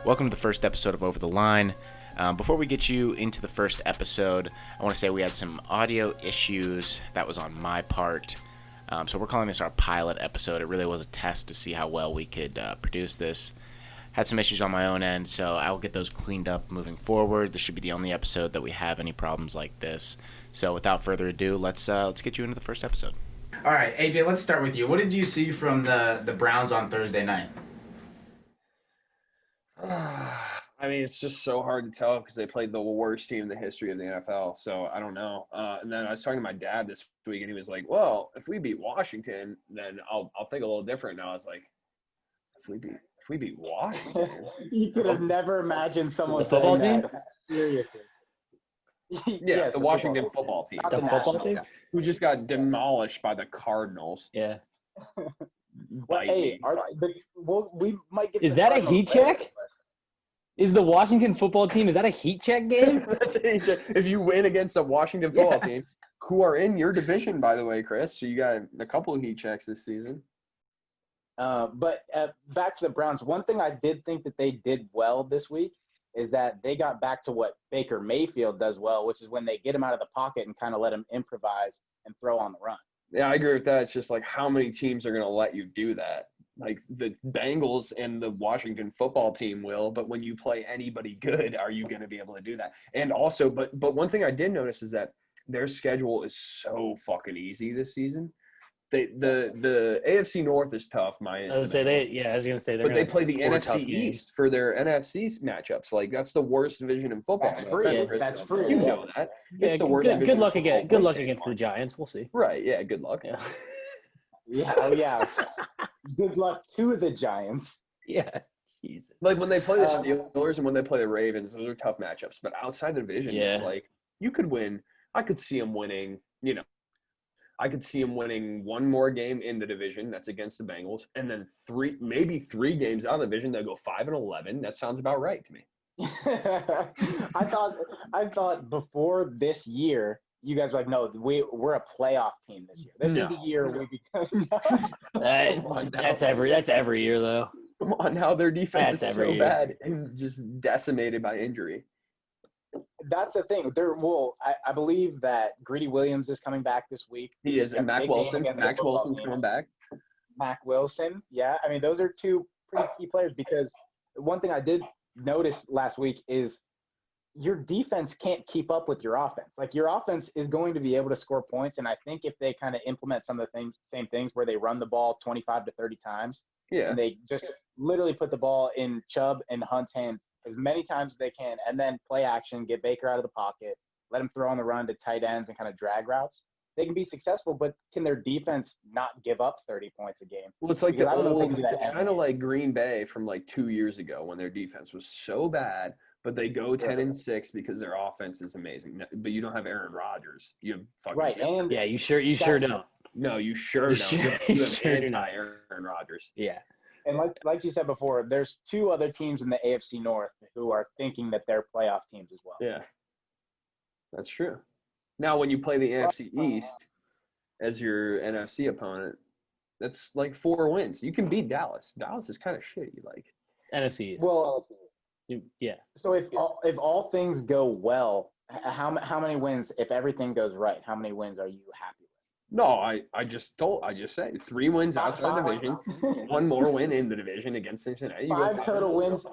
Welcome to the first episode of Over the Line. Before we get you into the first episode, I want to say we had some audio issues. That was on my part. So we're calling this our pilot episode. It really was a test to see how well we could produce this. Had some issues on my own end, so I will get those cleaned up moving forward. This should be the only episode that we have any problems like this. So without further ado, let's get you into the first episode. All right, AJ, let's start with you. What did you see from the Browns on Thursday night? I mean, it's just so hard to tell because they played the worst team in the history of the NFL. So I don't know. And then I was talking to my dad this week, and he was like, "Well, if we beat Washington, then I'll think a little different." And I was like, "If we beat Washington, you could have never imagined someone the football saying team? that. Seriously." yeah, Yes, the Washington football team, Not The football national team? team. who just got demolished by the Cardinals." Yeah. Well, Bite hey, me. we might get. Is the that a Cardinals heat later, check? but- Is the Washington football team, is that a heat check game? That's it. If you win against the Washington football team, who are in your division, by the way, Chris. So you got a couple of heat checks this season. But back to the Browns. One thing I did think that they did well this week is that they got back to what Baker Mayfield does well, which is when they get him out of the pocket and kind of let him improvise and throw on the run. Yeah, I agree with that. It's just like how many teams are going to let you do that? Like the Bengals and the Washington football team will, but when you play anybody good, are you going to be able to do that? And also, but one thing I did notice is that their schedule is so fucking easy this season. The AFC North is tough, I was gonna say but they play the four NFC tough games. East for their NFC matchups. Like that's the worst division in football. That's No free. offense, Chris, That's but free. You Yeah. know that. Yeah, It's the worst. good division luck in again. football. Good luck We're against the saying Giants. We'll see. Right. Yeah. Good luck. Yeah. Yeah, oh yeah. Good luck to the Giants. Yeah. Jesus. Like when they play the Steelers and when they play the Ravens, those are tough matchups. But outside the division, it's Yeah. like you could win. I could see them winning. I could see them winning one more game in the division. That's against the Bengals, and then maybe three games out of the division. They'll go 5-11. That sounds about right to me. I thought before this year, you guys were like, no, we're a playoff team this year. This is the year we become. That's every year though. Come on, now their defense That's is every so year. bad and just decimated by injury. That's the thing. I believe that Greedy Williams is coming back this week. He is, and Got a Mac big game Wilson. against the Mac football Wilson's team. coming back. Mac Wilson. Yeah, I mean, those are two pretty key players because one thing I did notice last week is your defense can't keep up with your offense. Like your offense is going to be able to score points, and I think if they kind of implement some of the same things where they run the ball 25 to 30 times, Yeah. and they just literally put the ball in Chubb and Hunt's hands as many times as they can, and then play action, get Baker out of the pocket, let him throw on the run to tight ends and kind of drag routes. They can be successful, but can their defense not give up 30 points a game? Well, it's like Because I don't know if they can do that it's every kind of year. like Green Bay from like 2 years ago when their defense was so bad, but they go 10-6 because their offense is amazing. But you don't have Aaron Rodgers. You have fucking Right, and Yeah, you sure don't. no, you sure You don't. sure- You you have sure do not. anti-Aaron Rodgers. Yeah. And like you said before, there's two other teams in the AFC North who are thinking that they're playoff teams as well. Yeah, that's true. Now, when you play the AFC East as your NFC opponent, that's like 4 wins. You can beat Dallas. Dallas is kind of shitty. Like, NFC is. Well, Yeah. so if all things go well, how many wins? If everything goes right, how many wins are you happy with? no, I just said 3 wins outside the division, 1 more win in the division against Cincinnati. You go 5 total 5-0. wins.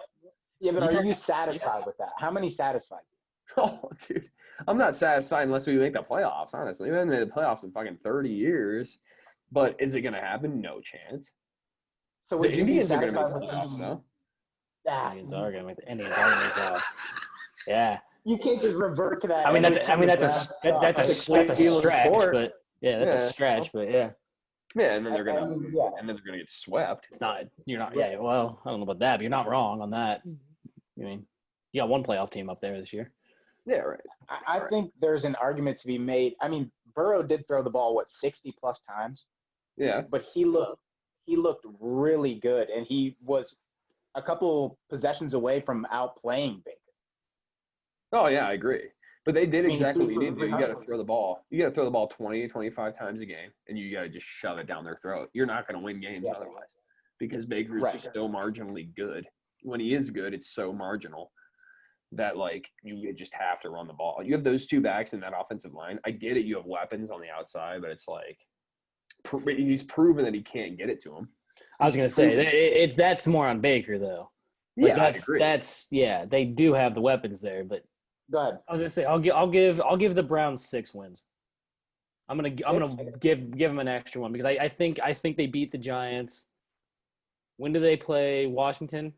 Yeah, but are you satisfied with that? How many satisfies you? Oh, dude, I'm not satisfied unless we make the playoffs. Honestly, we haven't made the playoffs in fucking 30 years. But is it going to happen? No chance. So The would you be Indians are going to make the satisfied playoffs, with though. Indians are gonna make the Indians are gonna make the playoffs. Yeah. You can't just revert to that. I mean every that's time the a draft that's sucks. a that's a Cleveland stretch, sport. but yeah, that's Yeah. a stretch, but yeah. Yeah, and then they're I going mean, to yeah. and then they're going to get swept. It's not you're not yeah, well, I don't know about that, but you're not wrong on that. I mean, you got one playoff team up there this year. Yeah, right. I think there's an argument to be made. I mean, Burrow did throw the ball 60 plus times, Yeah. but he looked really good, and he was a couple possessions away from outplaying Baker. Oh, yeah, I agree. But they did I mean, exactly what you he need to do. You got to throw the ball. You got to throw the ball 20, 25 times a game, and you got to just shove it down their throat. You're not going to win games Yeah. otherwise because Baker is Right. so marginally good. when he is good, it's so marginal that like you just have to run the ball. You have those two backs in that offensive line. I get it. You have weapons on the outside, but it's like he's proven that he can't get it to him. I was gonna say that's more on Baker though. Like Yeah, I agree. that's they do have the weapons there, but Go ahead. I was gonna say I'll give the Browns 6 wins. I'm gonna give them an extra one because I think they beat the Giants. When do they play Washington?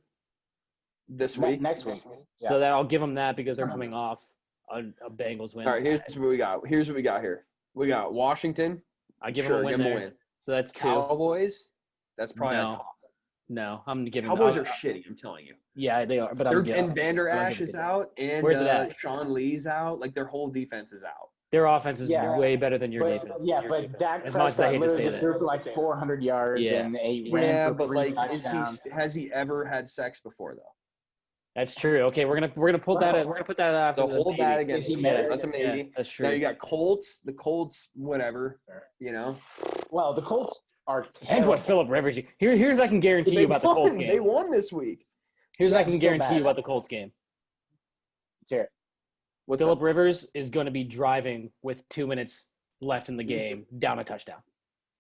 This week. Next week. So that I'll give them that because they're coming off a Bengals win. All right, here's what we got. Here. We got Washington. I give Sure, them a win give 'em a there. win. So that's 2. Cowboys. That's probably a No. top. No, I'm giving. Cowboys are shitty. I'm telling you. Yeah, they are. But And Vander Ash is out, and Where's it at? Sean Lee's out. Like their whole defense is out. Their offense is Yeah. way better than your But, defense. yeah, but Dak As much as I Prescott hate to say literally that. threw for like 400 yards Yeah. and ran Yeah, for but 3 like, touchdowns. has he ever had sex before though? That's true. Okay, we're gonna put that. We're gonna put that off. So as a hold that maybe. against Is he him. mad? That's a maybe. Yeah, that's true. Now you got Colts. The Colts, whatever. You know, Well, the Colts are Depends terrible. what Philip Rivers. Here's what I can guarantee you about the Colts They game. won this week. Here's what I Yeah, can still guarantee bad. you about the Colts game. Here. What's Philip up? Rivers is going to be driving with 2 minutes left in the game down a touchdown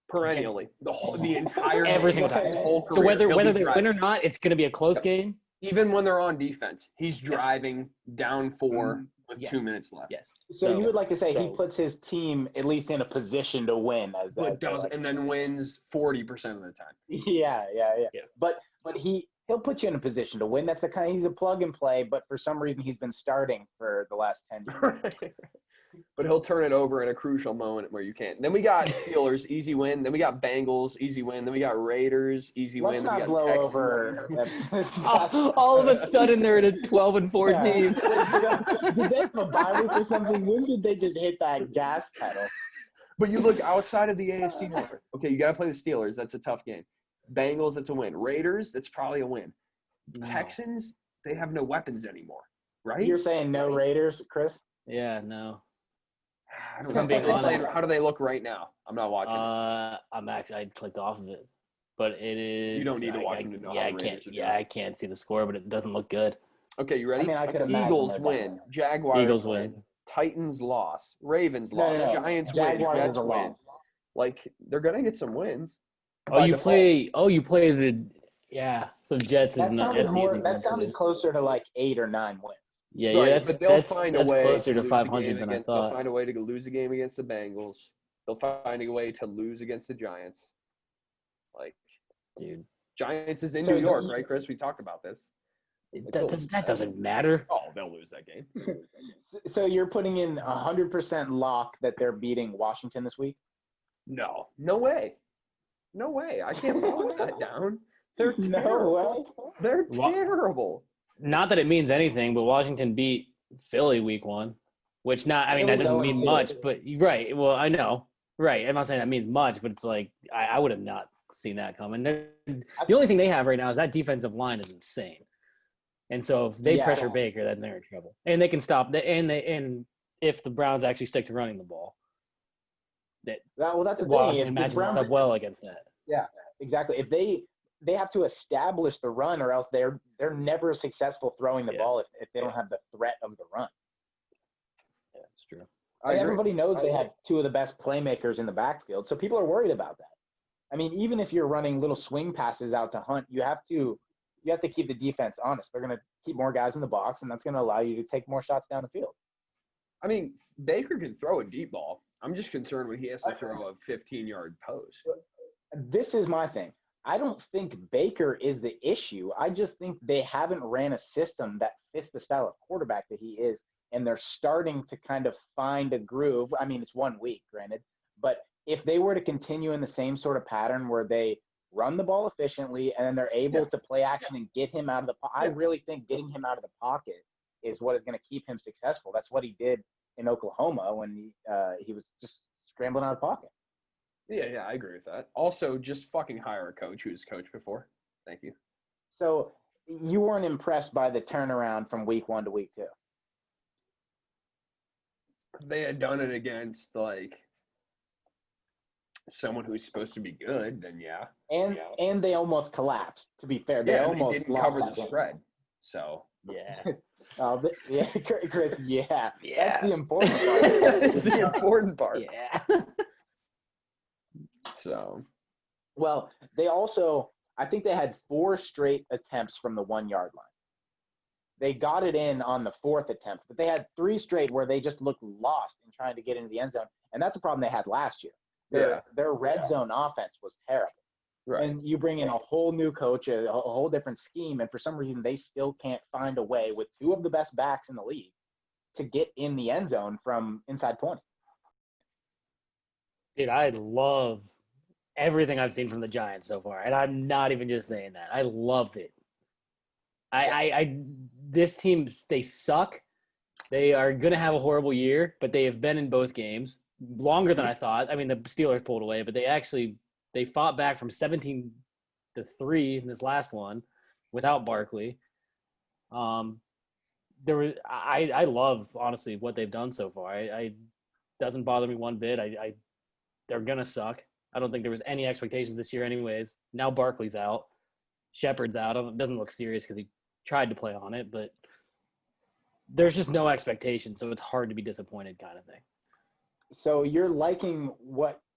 Perennially, the entire every single time. his whole So career, whether he'll whether be they driving. win or not, it's going to be a close game. Even when they're on defense, he's driving down 4 with Yes. 2 minutes left. Yes. So you would like to say he puts his team at least in a position to win, as But that. does like- and then wins 40% of the time. Yeah. Yeah. But he'll put you in a position to win. That's the kind. He's a plug and play. But for some reason, he's been starting for the last 10 years. But he'll turn it over in a crucial moment where you can't. Then we got Steelers, easy win. Then we got Bengals, easy win. Then we got Raiders, easy Let's win. Then we not got blow Texans. over. All of a sudden, they're at a 12-4 team. Did they have a bye week or something? When did they just hit that gas pedal? But you look outside of the AFC North. Okay, you got to play the Steelers. That's a tough game. Bengals, that's a win. Raiders, that's probably a win. Texans, they have no weapons anymore, right? You're saying no Raiders, Chris? Yeah, no. I don't if I'm know. being honest. How do they look right now? I'm not watching. I clicked off of it, but it is. You don't need to watch them to know Yeah, how I the can't. Raiders are Yeah, doing. I can't see the score, but it doesn't look good. Okay, you ready? I mean, I could imagine Eagles they're win. better. Jaguars Eagles win. Titans loss. Ravens No, loss. no, no. Giants Jaguars win. is Jets a win. loss. Like they're gonna get some wins. Oh, by you default. play. Oh, you play the. Yeah, so Jets is That not. sounded That's more. easy. That to sounded do. closer to like 8 or 9 wins. Yeah, Right, yeah. That's but they'll that's find a that's way closer to lose a 500 game than I against- They'll thought. find a way to lose a game against the Bengals. They'll find a way to lose against the Giants. Like Dude, Giants is in So New York, the- right, Chris? We talked about this. that doesn't matter. Oh, they'll lose that game. So you're putting in 100% lock that they're beating Washington this week? No way. No way. I can't put that down. They're No terrible. way. They're Wa- terrible. Not that it means anything, but Washington beat Philly week 1, which not. I mean, that Philly's doesn't 0-2. mean much, but right. Well, I know. Right. I'm not saying that means much, but it's like I would have not seen that coming. The only thing they have right now is that defensive line is insane, and so if they Yeah. pressure Baker, then they're in trouble. And they can stop. And if the Browns actually stick to running the ball, That's the thing. Washington If the matches Browns- up well against that. Exactly. If they have to establish the run, or else they're never successful throwing the Yeah. ball if they don't have the threat of the run. Yeah, it's true. I agree. Everybody knows I they agree. have 2 of the best playmakers in the backfield, so people are worried about that. I mean, even if you're running little swing passes out to Hunt, you have to keep the defense honest. They're going to keep more guys in the box, and that's going to allow you to take more shots down the field. I mean, Baker can throw a deep ball. I'm just concerned when he has to throw a 15-yard post. This is my thing. I don't think Baker is the issue. I just think they haven't ran a system that fits the style of quarterback that he is, and they're starting to kind of find a groove. I mean, it's 1 week, granted, but if they were to continue in the same sort of pattern where they run the ball efficiently and then they're able to play action and get him out of the pocket, I really think getting him out of the pocket is what is going to keep him successful. That's what he did in Oklahoma when he was just scrambling out of the pocket. Yeah, I agree with that. Also, just fucking hire a coach who's coached before. Thank you. So you weren't impressed by the turnaround from week 1 to week 2. If they had done it against, like, someone who's supposed to be good, then yeah. And they almost collapsed. To be fair, they Yeah, almost they didn't lost cover that the game. spread. So Yeah. Yeah, Chris. Yeah, Yeah. that's the important part. that's the important part. Yeah. So Well, they also, I think they had 4 straight attempts from the 1-yard line. They got it in on the 4th attempt, but they had 3 straight where they just looked lost in trying to get into the end zone, and that's a problem they had last year. Their red zone offense was terrible. right. And you bring in a whole new coach, a whole different scheme, and for some reason they still can't find a way with 2 of the best backs in the league to get in the end zone from inside 20. Dude, I love everything I've seen from the Giants so far, and I'm not even just saying that. I love it. This team, they suck. They are going to have a horrible year, but they have been in both games longer than I thought. I mean, the Steelers pulled away, but they fought back from 17-3 in this last one without Barkley. I love, honestly, what they've done so far. I doesn't bother me one bit. They're gonna suck. I don't think there was any expectations this year, anyways. Now Barkley's out, Shepard's out. It doesn't look serious because he tried to play on it, but there's just no expectation, so it's hard to be disappointed, kind of thing. So you're liking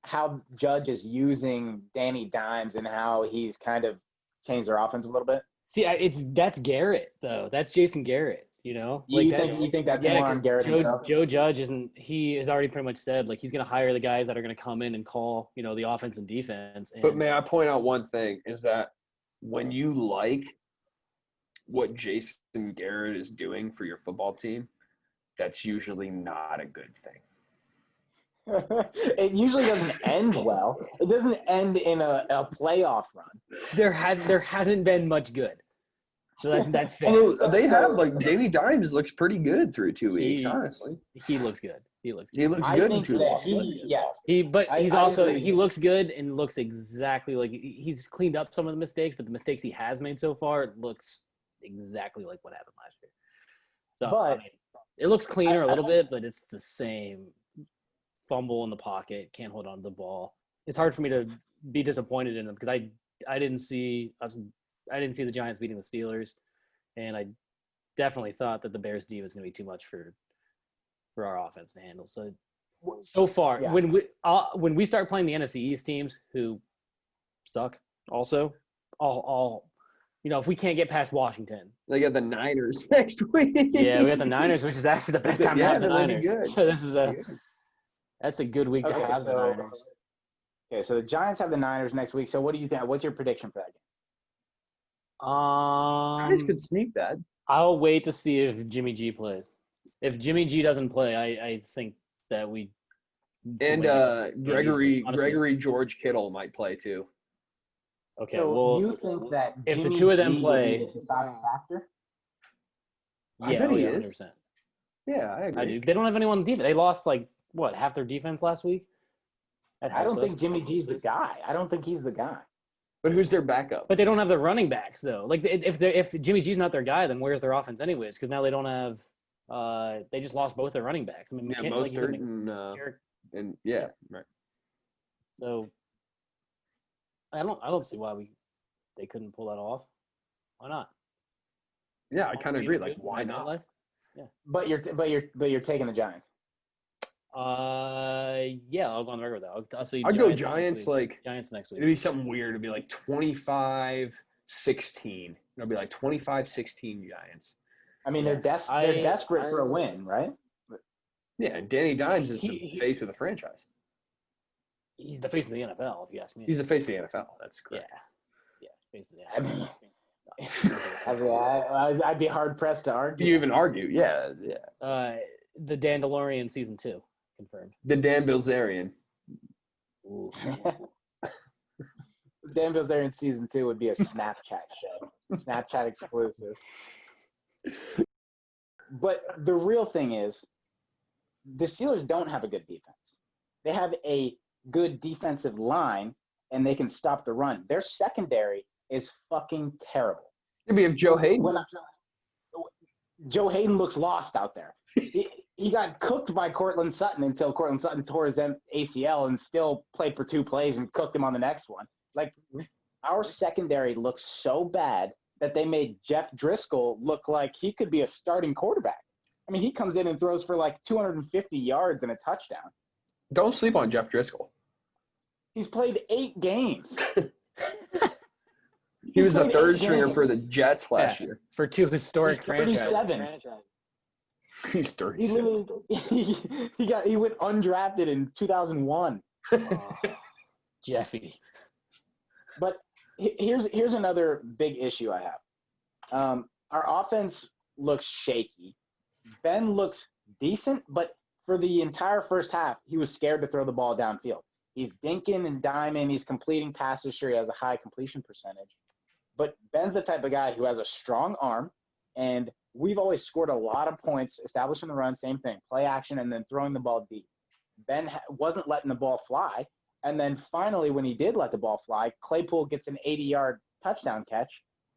how Judge is using Danny Dimes and how he's kind of changed their offense a little bit? See, that's Garrett though. That's Jason Garrett. You know, You think that's more on 'cause Garrett himself? Joe Judge he has already pretty much said like he's going to hire the guys that are going to come in and call the offense and defense. And, But may I point out one thing is that when you like what Jason Garrett is doing for your football team, that's usually not a good thing. It usually doesn't end well. It doesn't end in a playoff run. there hasn't been much good. So that's fair. Although they have Danny Dimes looks pretty good through 2 weeks, He- honestly. He looks good. He looks good. He looks I good in think 2 that losses. He's I also agree. he looks good and looks exactly like he's cleaned up some of the mistakes, but the mistakes he has made so far looks exactly like what happened last year. So But- it looks cleaner a little bit, but it's the same fumble in the pocket, can't hold on to the ball. It's hard for me to be disappointed in him because I didn't see the Giants beating the Steelers, and I definitely thought that the Bears D was going to be too much for our offense to handle. So far, Yeah. when we start playing the NFC East teams who suck, also, if we can't get past Washington, They got the Niners next week. yeah, we got the Niners, which is actually the best time to Yeah, have the that'll be Niners. good. So this is that's a good week to Okay, have the so- Niners. Okay, so the Giants have the Niners next week. So what do you think? What's your prediction for that game? Guys could sneak that. I'll wait to see if Jimmy G plays. If Jimmy G doesn't play, I think that we And win Gregory easily, honestly. George Kittle might play too. Okay, So well, you think that if the Jimmy two of them G will play- be the deciding factor? I yeah, bet he yeah, is. 100%. Yeah, I agree. I do. They don't have anyone on defense. They lost half their defense last week. I don't think Jimmy G's the guy. I don't think he's the guy. But who's their backup? But they don't have the running backs though. Like if Jimmy G's not their guy, then where's their offense anyways? Because now they don't have. They just lost both their running backs. I mean, Yeah, like you said, Mostert Jarek- and yeah, right. So I don't see why they couldn't pull that off. Why not? Yeah, I kind of agree. Like, why Night not? Life? But you're taking the Giants. Yeah, I'll go on the record with that. I'll say I'd go next Giants. week. Like, Giants next it'd week. be something weird. It'd be like 25-16. It'll be like 25-16 Giants. I mean, they're desperate for a win, right? Yeah, Danny Dimes is the He- face of the franchise. He's the face of the NFL, if you ask me. He's the face of the NFL. That's yeah, correct. face of the I mean, NFL. I'd be hard pressed to argue. You even argue. Yeah, yeah. The Dandalorian season 2 confirmed. The Dan Bilzerian. Ooh. Dan Bilzerian season 2 would be a Snapchat show, Snapchat exclusive. But the real thing is, the Steelers don't have a good defense. They have a good defensive line, and they can stop the run. Their secondary is fucking terrible. Maybe if Joe Hayden. Joe Hayden looks lost out there. he got cooked by Cortland Sutton until Cortland Sutton tore his ACL and still played for 2 plays and cooked him on the next one. Like, our secondary looks so bad that they made Jeff Driscoll look like he could be a starting quarterback. I mean, he comes in and throws for like 250 yards and a touchdown. Don't sleep on Jeff Driscoll. He's played 8 games. He was a played third 8 stringer games. for the Jets last year. For 2 historic He's franchises. 37. He's He 37. literally he went undrafted in 2001. Oh, Jeffy. But here's another big issue I have. Our offense looks shaky. Ben looks decent, but for the entire first half, he was scared to throw the ball downfield. He's dinking and diming. He's completing passes. Sure, he has a high completion percentage. But Ben's the type of guy who has a strong arm, and we've always scored a lot of points establishing the run, same thing, play action, and then throwing the ball deep. Ben wasn't letting the ball fly, and then finally when he did let the ball fly, Claypool gets an 80-yard touchdown catch,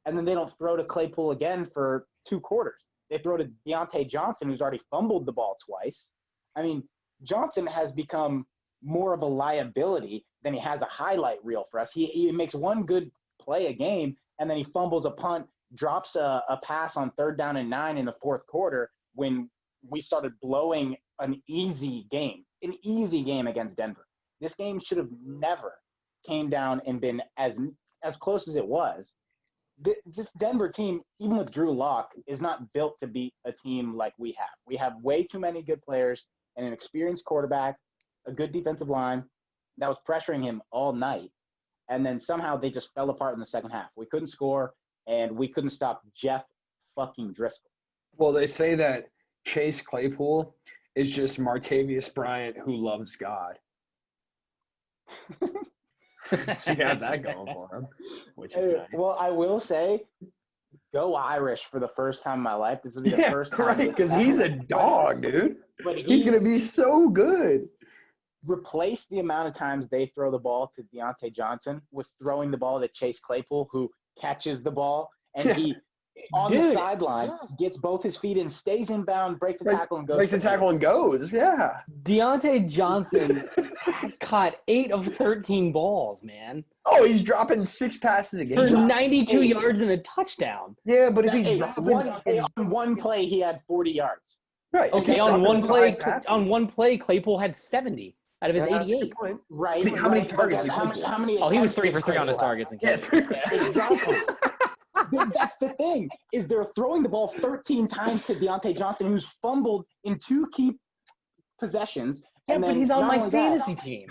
and then they don't throw to Claypool again for 2 quarters. They throw to Deontay Johnson, who's already fumbled the ball twice. I mean, Johnson has become more of a liability than he has a highlight reel for us. He makes one good play a game, and then he fumbles a punt, drops a pass on 3rd down and 9 in the 4th quarter when we started blowing an easy game against Denver. This game should have never came down and been as close as it was. This Denver team, even with Drew Lock, is not built to beat a team like we have. We have way too many good players and an experienced quarterback, a good defensive line that was pressuring him all night. And then somehow they just fell apart in the second half. We couldn't score, and we couldn't stop Jeff fucking Driscoll. Well, they say that Chase Claypool is just Martavius Bryant who loves God. She had that going for him, which is nice. Well, I will say, go Irish for the first time in my life. This will be the first time. Right, because he's a dog, dude. But He's going to be so good. replace the amount of times they throw the ball to Deontay Johnson with throwing the ball to Chase Claypool, who catches the ball and he on the sideline gets both his feet in, stays in bound, breaks the tackle and goes. Breaks the tackle and goes. Yeah. Deontay Johnson caught 8 of 13 balls, man, Oh, he's dropping 6 passes a game. for 92 yards and a touchdown. Yeah, but if he's Hey, dropping on one play, he had 40 yards. right, if Okay, he's on dropping one play, 5 passes- on one play, Claypool had 70 out of his Yeah, that's a good 88. point. Right. How many Right. targets did How Claypool have? many Oh, he was attempts 3 did for 3 on his Claypool targets and Yeah, catches. Exactly. That's the thing, is they're throwing the ball 13 times to Deontay Johnson, who's fumbled in 2 key possessions. Yeah, and but then he's on not my only that- fantasy team.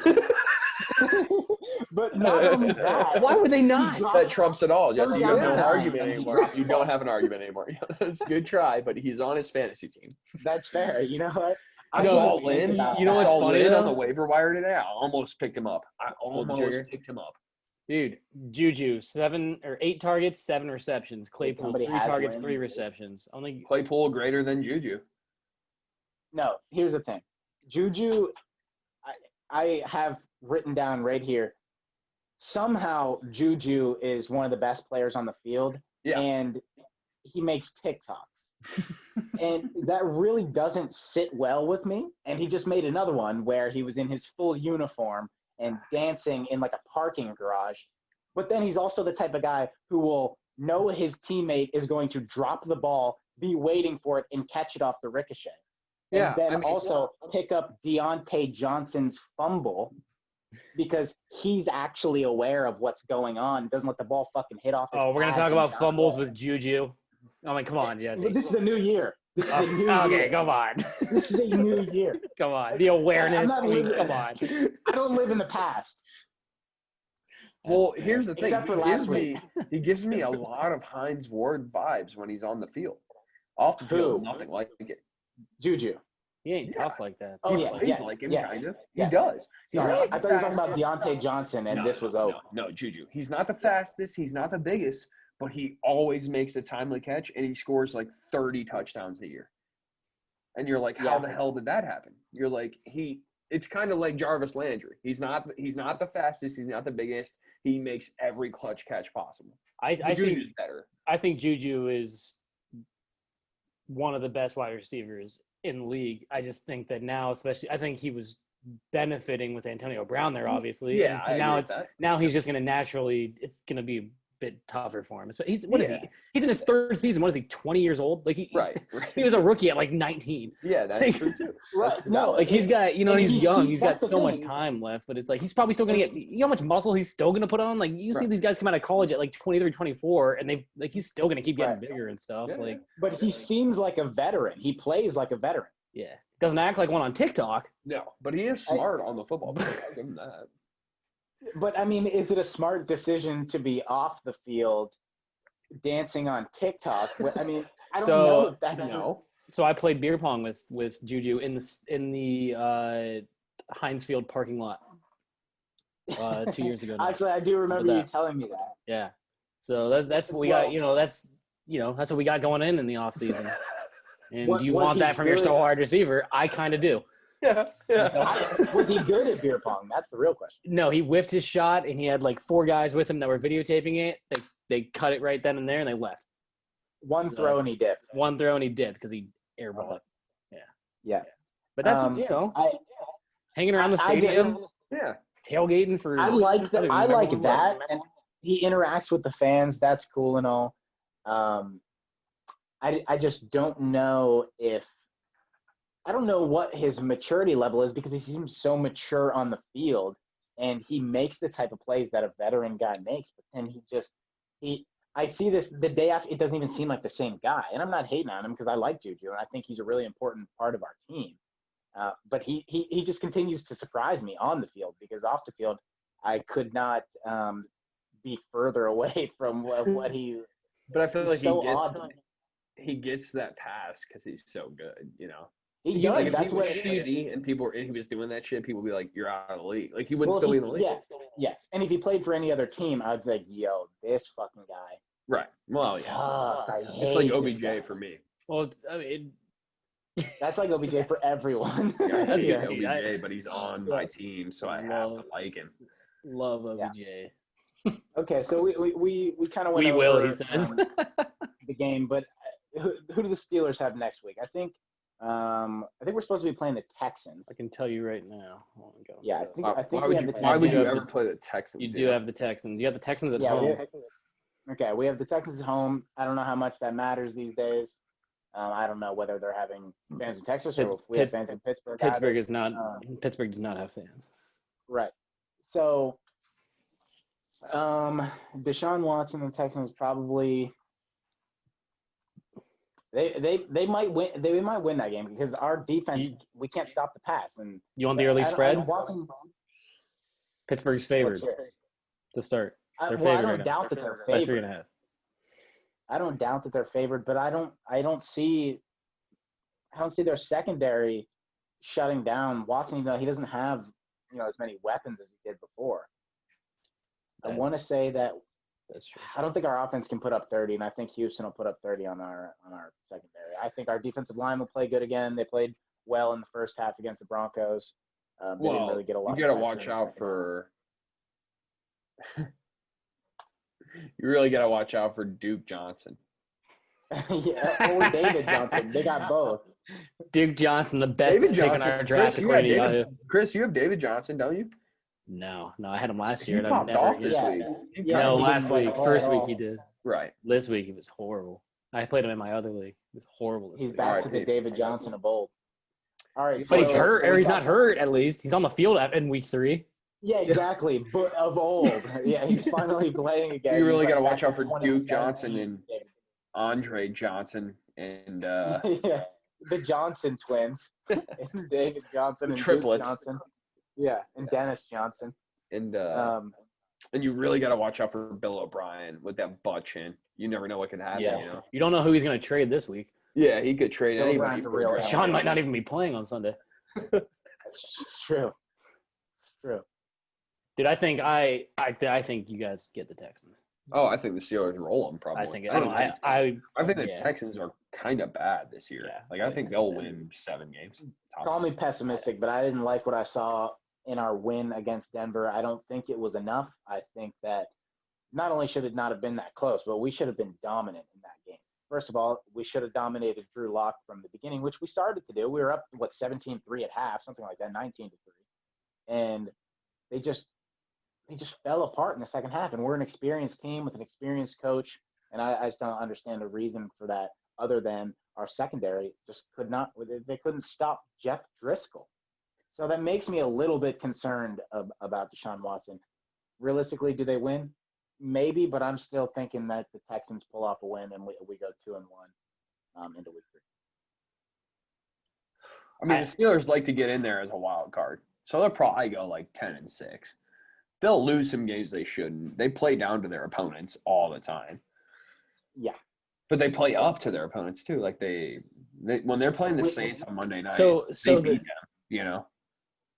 But not only that, Why would they not? That trumps it all, Jesse. You have no Yeah. argument anymore. You don't have an argument anymore. It's a good try, but he's on his fantasy team. that's fair. You know what? I No, saw didn't Lynn. think about you know I what's saw funny, Lynn on though? the waiver wire today. I almost picked him up. Pulled the trigger. Picked him up. Dude, Juju, 7 or 8 targets, 7 receptions. Claypool, Somebody 3 has targets, Lynn. 3 receptions. Only Claypool greater than Juju. No, here's the thing. Juju, I have written down right here, somehow Juju is one of the best players on the field, Yeah. and he makes TikToks. And that really doesn't sit well with me. And he just made another one where he was in his full uniform and dancing in like a parking garage. But then he's also the type of guy who will know his teammate is going to drop the ball, be waiting for it, and catch it off the ricochet. Yeah, And then I mean, also pick up Deontay Johnson's fumble because he's actually aware of what's going on. Doesn't let the ball fucking hit off his Oh, we're gonna pads talk and about down fumbles the ball. with Juju. I mean, come on, Jesse. This is a new year. This is a new Okay, year. come on. This is a new year. Come on. The awareness. I'm not I mean, living- come on. I don't live in the past. Well, That's here's the thing. Except for last He gives me a lot of Hines Ward vibes when he's on the field. Off the field, Who? nothing like it. He ain't tough like that. Oh, He yeah, plays yes, like him, yes, kind of. yes. He does. He's Sorry, not I the thought you were talking about fastest. Deontay Johnson, and No, this was over. No, Juju. He's not the fastest. He's not the biggest, but he always makes a timely catch, and he scores like 30 touchdowns a year. And you're like, how Yeah. the hell did that happen? You're like, it's kind of like Jarvis Landry. He's not the fastest. He's not the biggest. He makes every clutch catch possible. I Juju's think better. I think Juju is one of the best wide receivers in the league. I just think that now, especially, I think he was benefiting with Antonio Brown there, obviously. Yeah, and I agree with that. now he's just going to naturally. It's going to be a bit tougher for him. He's what is Yeah. he? He's in his third season. What is he? 20 years old? Like Right. he was a rookie at like 19. Yeah, that's true too. Right. No, Like he's got, and he's he young. sees- He's got that's the so much thing. time left, but it's like he's probably still going to get. You know how much muscle he's still going to put on? Like you see Right. these guys come out of college at like 23, 24, and he's still going to keep getting Right. bigger and stuff. Yeah. Like but he seems like a veteran. He plays like a veteran. yeah, doesn't act like one on TikTok. No, but he is smart on the football field. I'll give him that. But I mean, is it a smart decision to be off the field, dancing on TikTok? I mean, I don't So, know if that. No. So I played beer pong with Juju in the Heinz Field parking lot 2 years ago. now. Actually, I do remember you that. telling me that. Yeah. So that's what we got. That's what we got going in the off season. And What- do you was want he that from your good? star wide receiver? I kind of do. Yeah. Was he good at beer pong? That's the real question. No, he whiffed his shot, and he had like 4 guys with him that were videotaping it. They cut it right then and there, and they left. One So- throw and he dipped. One throw, and he dipped because he airballed it. Yeah. But that's I hanging around the I just- stadium, Yeah. tailgating for. I like I don't even I remember like who it was. that, and he interacts with the fans. That's cool and all. I just don't know if I don't know what his maturity level is because he seems so mature on the field, and he makes the type of plays that a veteran guy makes. But then I see this the day after. It doesn't even seem like the same guy, and I'm not hating on him because I like Juju and I think he's a really important part of our team. But he just continues to surprise me on the field because off the field, I could not be further away from what he. But I feel like so he gets that pass because he's so good, He You does. Like if That's he was what. shitty and he was doing that shit, people would be like, "You're out of the league." Like he wouldn't Well, still be in the league. Yes. And if he played for any other team, I'd be like, "Yo, this fucking guy." Right. Well, yeah. sucks. I It's like hate this guy. OBJ for me. Well, That's like OBJ for everyone. Yeah, I That's hate guaranteed. OBJ, but he's on my team, so I have to like him. love Yeah. OBJ. Okay, so we kind of went We over, will, he says. the game, but who do the Steelers have next week? I think we're supposed to be playing the Texans. I can tell you right now. Hold on, go. Yeah, I think Why we would have you? the Why would you Texans. ever play the Texans? You do have the Texans. You have the Texans at Yeah, home. okay. We have the Texans at home. I don't know how much that matters these days. I don't know whether they're having fans in Texas or if we have fans in Pittsburgh. Pittsburgh either. is not. Pittsburgh does not have fans. Right. So, Deshaun Watson and the Texans probably they might win. They might win that game because our defense we can't stop the pass. And You want the early spread? Pittsburgh's favored to start. They're I favored don't right now doubt that they're by favored. 3.5. I don't doubt that they're favored, but I don't see their secondary shutting down Watson. He doesn't have as many weapons as he did before. I want to say that That's true. I don't think our offense can put up 30, and I think Houston will put up 30 on our secondary. I think our defensive line will play good again. They played well in the first half against the Broncos. They didn't really get a lot. You got to watch out for. You really got to watch out for Duke Johnson. yeah, or David Johnson. They got both. Duke Johnson, the best David pick in Johnson. our draft. Chris, you got according to David, Yahoo. Chris, you have David Johnson, don't you? No, I had him last year. He and I've popped never off this Yeah. week. Yeah, no, he last didn't play week. well First at week all. he did. Right. This week he was horrible. I played him in my other league. He was horrible this He's week. back to R.I.P. the David Johnson of old. All right, But he's so- hurt, or he's not hurt. At least he's on the field in week 3. Yeah, exactly. But of old, yeah, he's finally playing again. You really He's got to like watch back out for to Duke 2017. Johnson and Andre Johnson and yeah, the Johnson twins, and David Johnson and Triplets. Duke Johnson. Yeah, and Dennis Johnson. and you Um, really got to watch out for Bill O'Brien with that butt chin. You never know what could happen. Yeah. You don't know who he's going to trade this week. Yeah, he could trade Bill anybody O'Brien's a for real a draft Sean pick. might not even be playing on Sunday. it's true. It's true. Dude, I think you guys get the Texans. Oh, I think the Steelers roll them. Probably. I think the yeah. Texans are kind of bad this year. Yeah. Like I think they'll win 7 games. Call me pessimistic, but I didn't like what I saw in our win against Denver. I don't think it was enough. I think that not only should it not have been that close, but we should have been dominant in that game. first of all, we should have dominated Drew Lock from the beginning, which we started to do. We were up, 17-3 at half, something like that, 19-3. And they just fell apart in the second half. And we're an experienced team with an experienced coach. And I just don't understand the reason for that other than our secondary just they couldn't stop Jeff Driscoll. So that makes me a little bit concerned about Deshaun Watson. Realistically, do they win? Maybe, but I'm still thinking that the Texans pull off a win and we go 2-1 into week 3. I mean, the Steelers like to get in there as a wild card, so they'll probably go like 10-6. They'll lose some games they shouldn't. They play down to their opponents all the time. Yeah, but they play up to their opponents too. Like they when they're playing the Saints on Monday night, So they beat them. You know,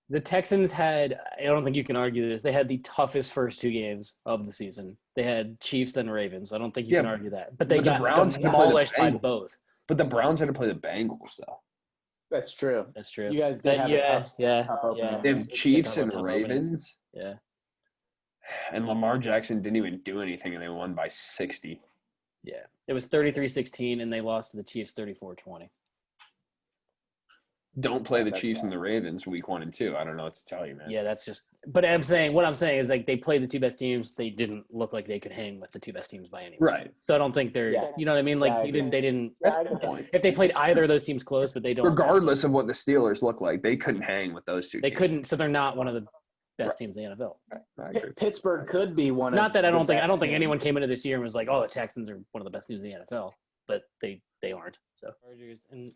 the Texans had, I don't think you can argue this, they had the toughest first 2 games of the season. They had Chiefs then Ravens. I don't think you can argue that. But they got Browns had to play the demolished by Bengals. both. But the Browns had to play the Bengals though. that's true. That's true. You guys did have a tough opening. They have It's Chiefs tough and opening. Ravens, Yeah. and Lamar Jackson didn't even do anything, and they won by 60. Yeah. It was 33-16, and they lost to the Chiefs 34-20. Don't play the That's Chiefs bad. and the Ravens week 1 and 2. I don't know what to tell you, man. Yeah, that's just – but what I'm saying is, like, they played the 2 best teams. They didn't look like they could hang with the 2 best teams by any means. Right. So I don't think they're Yeah. you know what I mean? Like, Yeah, I they didn't That's Yeah, a good point. if they played either of those teams close, but they don't – Regardless of what the Steelers look like, they couldn't hang with those two They teams. couldn't – so they're not one of the best teams in the NFL. I agree. Pittsburgh could be one of Not that I the don't think – I best don't think teams. anyone came into this year and was like, oh, the Texans are one of the best teams in the NFL. But they aren't. So Chargers and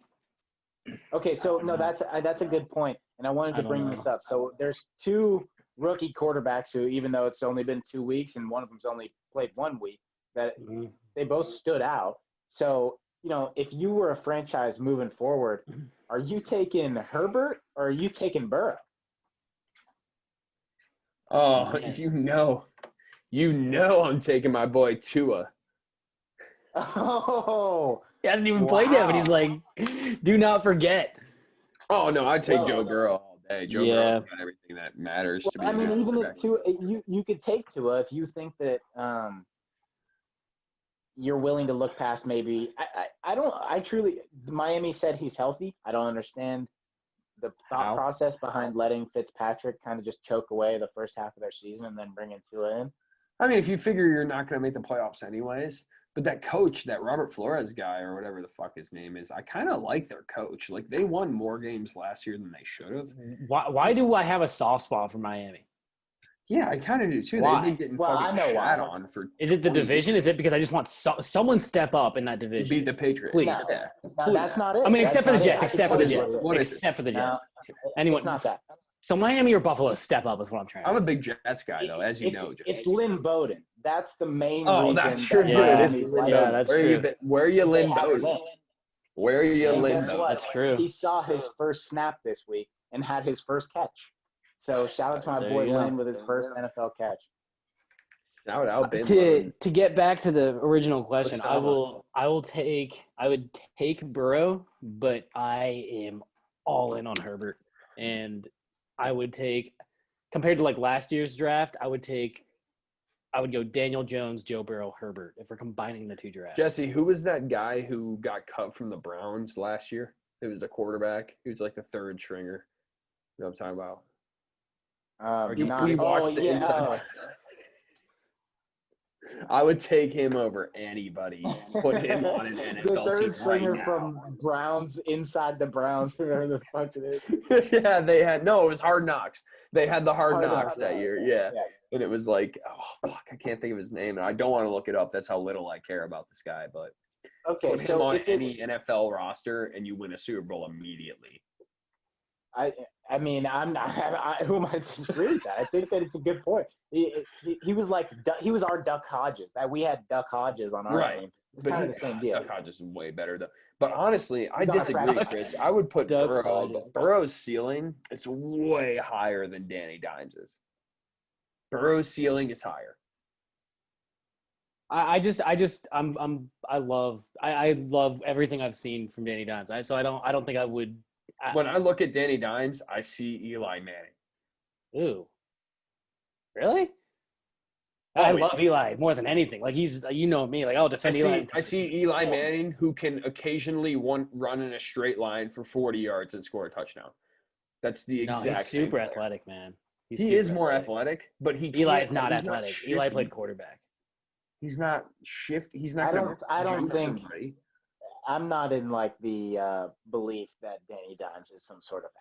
Okay, so no, that's a good point, and I wanted I to don't bring know. this up. So there's 2 rookie quarterbacks who, even though it's only been 2 weeks and one of them's only played 1 week, that they both stood out. So if you were a franchise moving forward, are you taking Herbert or are you taking Burrow? Oh, Man. you know I'm taking my boy Tua. Oh, he hasn't even played yet, but Wow. he's like, do not forget. Oh, no, I'd take Well, Joe Burrow all day. Joe Yeah. Burrow's got everything that matters to be I a mean, good even quarterback. if you could take Tua if you think that you're willing to look past maybe. I truly. Miami said he's healthy. I don't understand the thought How? process behind letting Fitzpatrick kind of just choke away the first half of their season and then bringing Tua in. I mean, if you figure you're not going to make the playoffs anyways, but that coach, that Robert Flores guy or whatever the fuck his name is, I kind of like their coach. Like, they won more games last year than they should have. Why do I have a soft spot for Miami? Yeah, I kind of do too. Why? They've been getting Well, I fucking know shat why. on for Is it the 20 division? Is it because I just want someone step up in that to division? beat the Patriots. Please. No, Yeah. no, that's not it. I mean, That's except for the not it. Jets. I Except for can the tell you Jets. what it is. Except for the No, Jets. Anyone? it's not that. So Miami or Buffalo step up is what I'm trying to I'm a say. big Jets guy, though, as you know. Joe. It's Lynn Bowden. That's the main Oh, reason. that's true. that too. Yeah. It is Miami's Lynn like- Yeah, Bowden. that's where true. Where are you, They Lynn have Bowden? Lynn. Where are you, And Lynn guess Bowden? what? That's true. He saw his first snap this week and had his first catch. So shout out to my There boy you go. Lynn with his first NFL catch. Shout out Ben To Bowden. to get back to the original question, What's I that would take Burrow, but I am all in on Herbert, and I would take, compared to like last year's draft, I would go Daniel Jones, Joe Burrow, Herbert if we're combining the 2 drafts. Jesse, who was that guy who got cut from the Browns last year? It was a quarterback. He was like the 3rd stringer. You know what I'm talking about? You We watched the inside. I would take him over anybody. Put him on an the NFL third team right stringer now. from Browns inside the Browns, whoever the fuck it is. Yeah, it was Hard Knocks. They had the Hard Hard Knocks Knocks, that yeah. year. Yeah. Yeah. And it was like, oh, fuck, I can't think of his name. And I don't want to look it up. That's how little I care about this guy. But Okay, put him so on if any it's, NFL roster and you win a Super Bowl immediately. I mean, who am I to disagree with that? I think that it's a good point. He was like, he was our Duck Hodges. That we had Duck Hodges on our Right. team. It's But kind of the same deal. Duck Hodges is way better, though. But honestly, I Duck disagree, Hodges. Chris. I would put Duck Burrow. Hodges. Burrow's ceiling is way higher than Danny Dimes's. Burrow's ceiling is higher. I love everything I've seen from Danny Dimes. I don't think I would. When I look at Danny Dimes, I see Eli Manning. Ooh, really? I Oh, love Eli more than anything. Like he's, you know me, like I'll defend Eli. I see Eli Manning, who can occasionally run in a straight line for 40 yards and score a touchdown. That's the No, exact he's same super player. athletic, man. He's He super is more athletic, but Eli's he's not athletic. Eli shifty. played quarterback. He's not shifty. He's not. I don't juke think- somebody. I'm not in like the belief that Danny Dimes is some sort of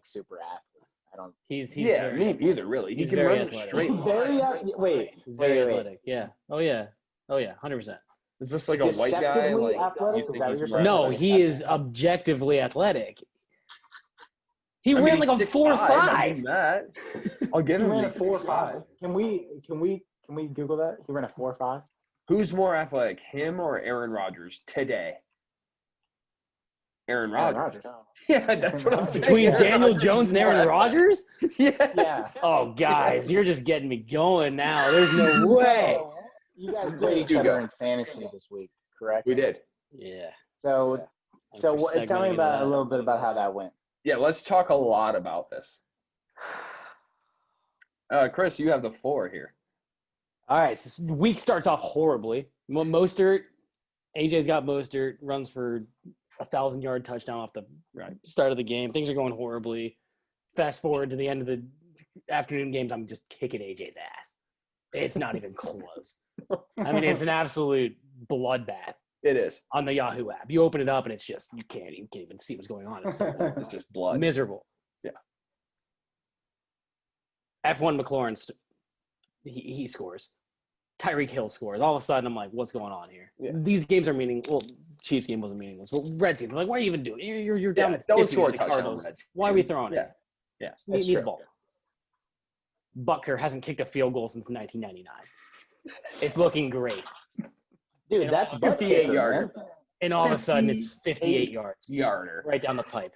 super athlete. I don't. He's Yeah, very me athletic. either. Really, he He's can very run in a athletic. straight Very line. wait. He's very wait. athletic. Yeah. Oh yeah. Oh yeah. 100%. Is this like a white guy? Deceptively Like athletic? you Is think that he's what more you're saying? No, athletic? he is objectively athletic. He I mean, ran like a he's 4.5. 6'5", I'll give him that. I'll give He him ran the a 4.5. 6'5". Can we Google that? He ran a 4.5. Who's more athletic, him or Aaron Rodgers today? Aaron Rodgers. Yeah, that's what I'm saying. Between Aaron Daniel Rodgers Jones is and more Aaron athletic. Rodgers? Yeah. Yeah. Oh, guys, you're just getting me going now. There's no way. You guys played each You other go. in fantasy this week, correct? We did. Yeah. So, Thanks for tell me segmenting about that. a little bit about how that went. Yeah, let's talk a lot about this. Chris, you have the floor here. All right, so week starts off horribly. Mostert, AJ's got Mostert, runs for 1,000-yard touchdown off the start of the game. Things are going horribly. Fast forward to the end of the afternoon games, I'm just kicking AJ's ass. It's not even close. I mean, it's an absolute bloodbath It is. on the Yahoo app. You open it up and it's just you can't even see what's going on. It's It's just blood. miserable. Yeah. F1 McLaurin, he scores. Tyreek Hill scores. All of a sudden, I'm like, what's going on here? Yeah. These games are meaningless. Well, Chiefs game wasn't meaningless. But Redskins, I'm like, what are you even doing? You're down Yeah, to don't 50 score a to the touchdown, Cardinals. Redskins. Why are we throwing Yeah. it? Yeah. Need That's the true. ball. Butker hasn't kicked a field goal since 1999. It's looking great. Dude, that's 58 yarder. And all of a sudden, it's 58 58 yards Yarder. right down the pipe.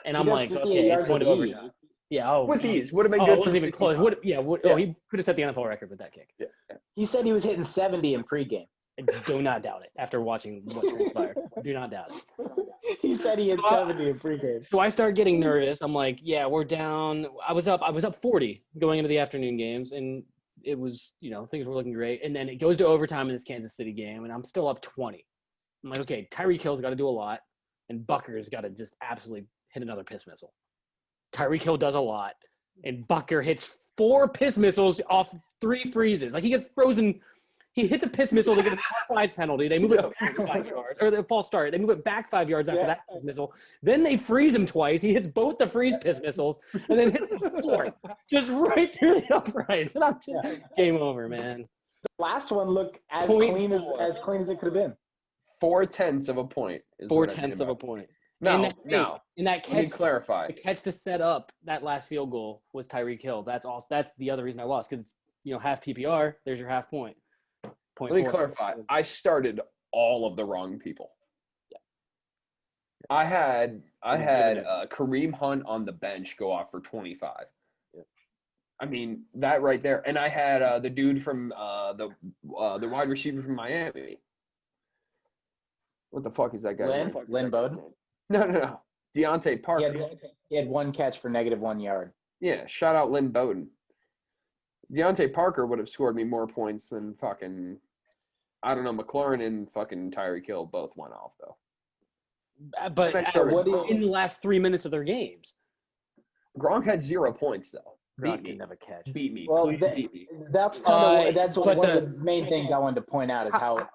And He I'm does like, 58 okay, yards it's going to with ease. overtime. Yeah, oh, With these. Would have been oh, good it for wasn't even close. 65. Oh, he could have set the NFL record with that kick. Yeah. He said he was hitting 70 in pregame. I do not doubt it after watching what transpired. Do not doubt it. He said he hit 70 in pregame. So I start getting nervous. I'm like, yeah, we're down. I was up 40 going into the afternoon games, and it was, things were looking great. And then it goes to overtime in this Kansas City game, and I'm still up 20. I'm like, okay, Tyreek Hill's got to do a lot, and Bucker's got to just absolutely hit another piss missile. Tyreek Hill does a lot, and Bucker hits 4 piss missiles off 3 freezes. Like he gets frozen. He hits a piss missile to get a offsides penalty. They move it back 5 yards, or the false start. They move it back 5 yards after that piss missile. Then they freeze him twice. He hits both the freeze piss missiles, and then hits the 4th, just right through the uprights. And I'm just game over, man. Last one looked as Point clean as four. as clean as it could have been. 4/10 of a point. Is 4/10 of a point. No, And no. in that Let me catch, clarify. the catch to set up that last field goal was Tyreek Hill. That's all. That's the other reason I lost because it's half PPR. There's your half point. Point Let me 4. clarify. I started all of the wrong people. I had Kareem Hunt on the bench go off for 25. I mean that right there, and I had the dude from the wide receiver from Miami. What the fuck is that guy's name? Lynn Bowden. No. Deontay Parker. He had 1 catch for -1 yard. Yeah, shout out Lynn Bowden. Deontay Parker would have scored me more points than fucking, I don't know, McLaurin and fucking Tyreek Hill both went off, though. But I'm not sure. in the last 3 minutes of their games, Gronk had 0 points, though. Gronk Beat didn't me. have a catch. Beat me. Well, Please beat me. That's one but of the main things I wanted to point out is how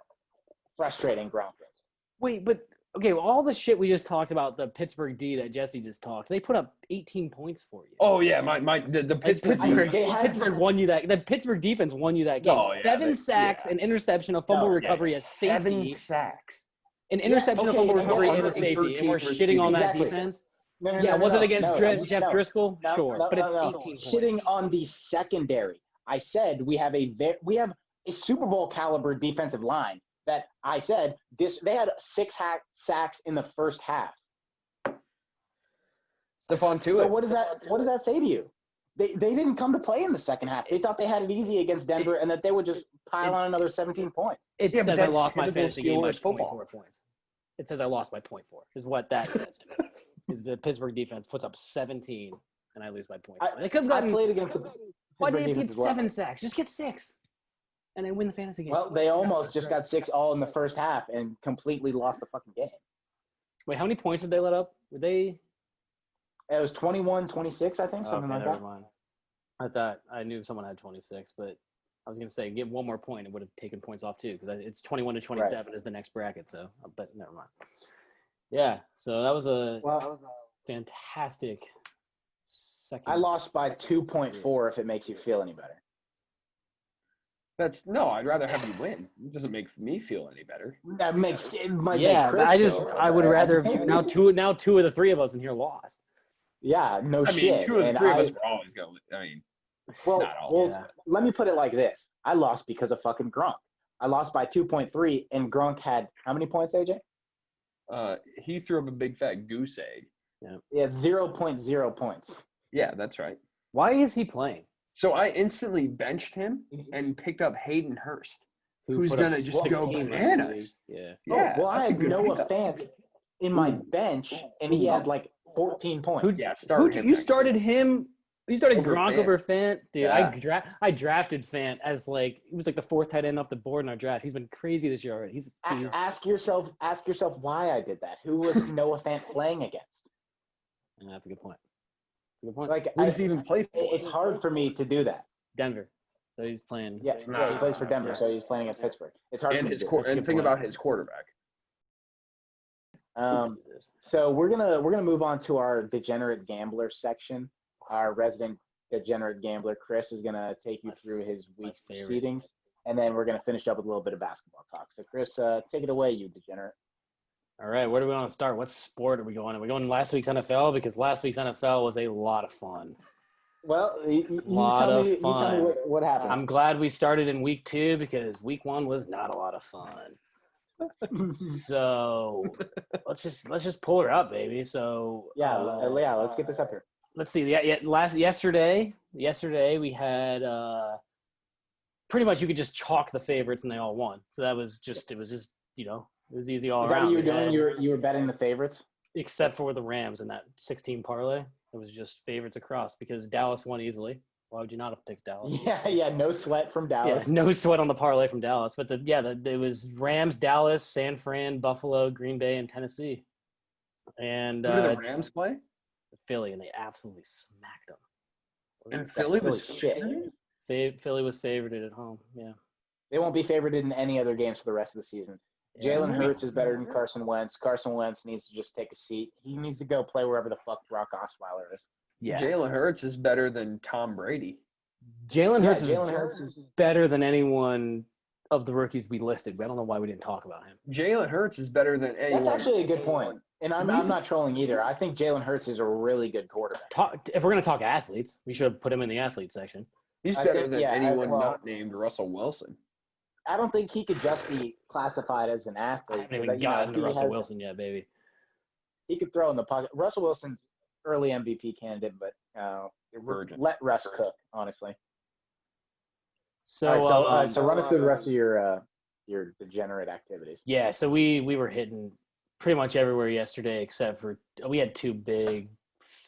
frustrating Gronk is. Wait, but okay, all the shit we just talked about, the Pittsburgh D that Jesse just talked, they put up 18 points for you. Oh, yeah, the Pittsburgh. Pittsburgh won you that. The Pittsburgh defense won you that game. Oh, yeah, 7 they- sacks, yeah. an interception, a fumble recovery, a safety, 7 sacks. an interception, a okay, fumble and recovery, and a 113 safety. And we're shitting on that Exactly. defense. No, Yeah, was it against Jeff no. Driscoll? No, Sure, no, but it's no. 18 points. Shitting on the secondary. I said we have a Super Bowl caliber defensive line that I said they had 6 sacks in the first half. Stephon So Tuitt. what does that say to you? They didn't come to play in the second half. They thought they had it easy against Denver and that they would just pile on another 17 points. It Yeah, but says I that's lost my typical fantasy game by Steelers football. 24 points. It says I lost by 0.4 is what that says to me. Is the Pittsburgh defense puts up 17 and I lose by 0.4. They could have I gotten played against the why do Pittsburgh you have to get defense as well. 7 sacks? Just get 6. and they win the fantasy game. Well, they almost just got 6 all in the first half and completely lost the fucking game. Wait, how many points did they let up? Were they? It was 21-26, I think, something Okay, like never that. mind. I thought I knew someone had 26, but I was gonna say give one more point. It would have taken points off too because it's 21-27 is the next bracket. So, but never mind. Yeah, so that was a fantastic second. I lost by 2.4 if it makes you feel any better. I'd rather have you win. It doesn't make me feel any better. That makes it might Yeah, make Chris feel I would better. rather have you now two of the three of us in here lost. Yeah, no I mean, shit. two of the And three of us were always going. I mean, Well, not all. Yeah. let me put it like this. I lost because of fucking Gronk. I lost by 2.3, and Gronk had how many points, AJ? He threw up a big fat goose egg. Yeah, 0.0 points. Yeah, that's right. Why is he playing? So I instantly benched him and picked up Hayden Hurst, who's put up gonna just go 16 last bananas. week. Yeah. Yeah, Oh, well, I that's a had good Noah pickup. Fant in my bench, and he had like 14 points. Yeah, start him You next started week. him. You started Over Gronk Fant. over Fant, dude. Yeah. I drafted Fant as like he was like the fourth tight end off the board in our draft. He's been crazy this year already. He's Ask yourself why I did that. Who was Noah Fant playing against? Yeah, that's a good point. That's a good point. Like, Who does he even play for? it's hard for me to do that. Denver. So he's playing. Yeah, Nah, he plays for that's Denver, right. so he's playing against Pittsburgh. It's hard And for me his to do core. That's a And good think point. about his quarterback. that. So we're gonna move on to our degenerate gambler section. Our resident degenerate gambler, Chris, is gonna take you through his week favorite. proceedings, and then we're gonna finish up with a little bit of basketball talk. So Chris, take it away, you degenerate. All right, where do we want to start? What sport are we going? Are we going to last week's NFL? Because last week's NFL was a lot of fun. Well, you Lot tell of me fun. what happened. I'm glad we started in week 2 because week 1 was not a lot of fun. So let's just pull her up, baby. So yeah, let's get this up here. let's see. Yesterday we had pretty much you could just chalk the favorites and they all won. So it was just it was easy all Is that around. what you were We had- doing? You were betting the favorites. except for the Rams in that 16 parlay. It was just favorites across because Dallas won easily. Why would you not have picked Dallas? Yeah, no sweat from Dallas. Yeah, no sweat on the parlay from Dallas. But it was Rams, Dallas, San Fran, Buffalo, Green Bay, and Tennessee. And Who did the Rams play? Philly, and they absolutely smacked them. And Philly was shit. Philly was favored at home. Yeah. They won't be favored in any other games for the rest of the season. Jalen Hurts is better than Carson Wentz. Carson Wentz needs to just take a seat. He needs to go play wherever the fuck Brock Osweiler is. Yeah. Jalen Hurts is better than Tom Brady. Jalen Hurts is Jalen Hurts is better than anyone of the rookies we listed. I don't know why we didn't talk about him. Jalen Hurts is better than anyone. That's actually a good point. And I'm not trolling either. I think Jalen Hurts is a really good quarterback. If we're going to talk athletes, we should have put him in the athlete section. He's I better think- than yeah, anyone well- not named Russell Wilson. I don't think he could just be classified as an I athlete. haven't even gotten to Russell Wilson yet, baby. He could throw in the pocket. Russell Wilson's early MVP candidate, but Virgin. let Russ cook, honestly. So, All right, so run us through the rest of your degenerate activities. yeah, so we were hitting pretty much everywhere yesterday except for we had 2 big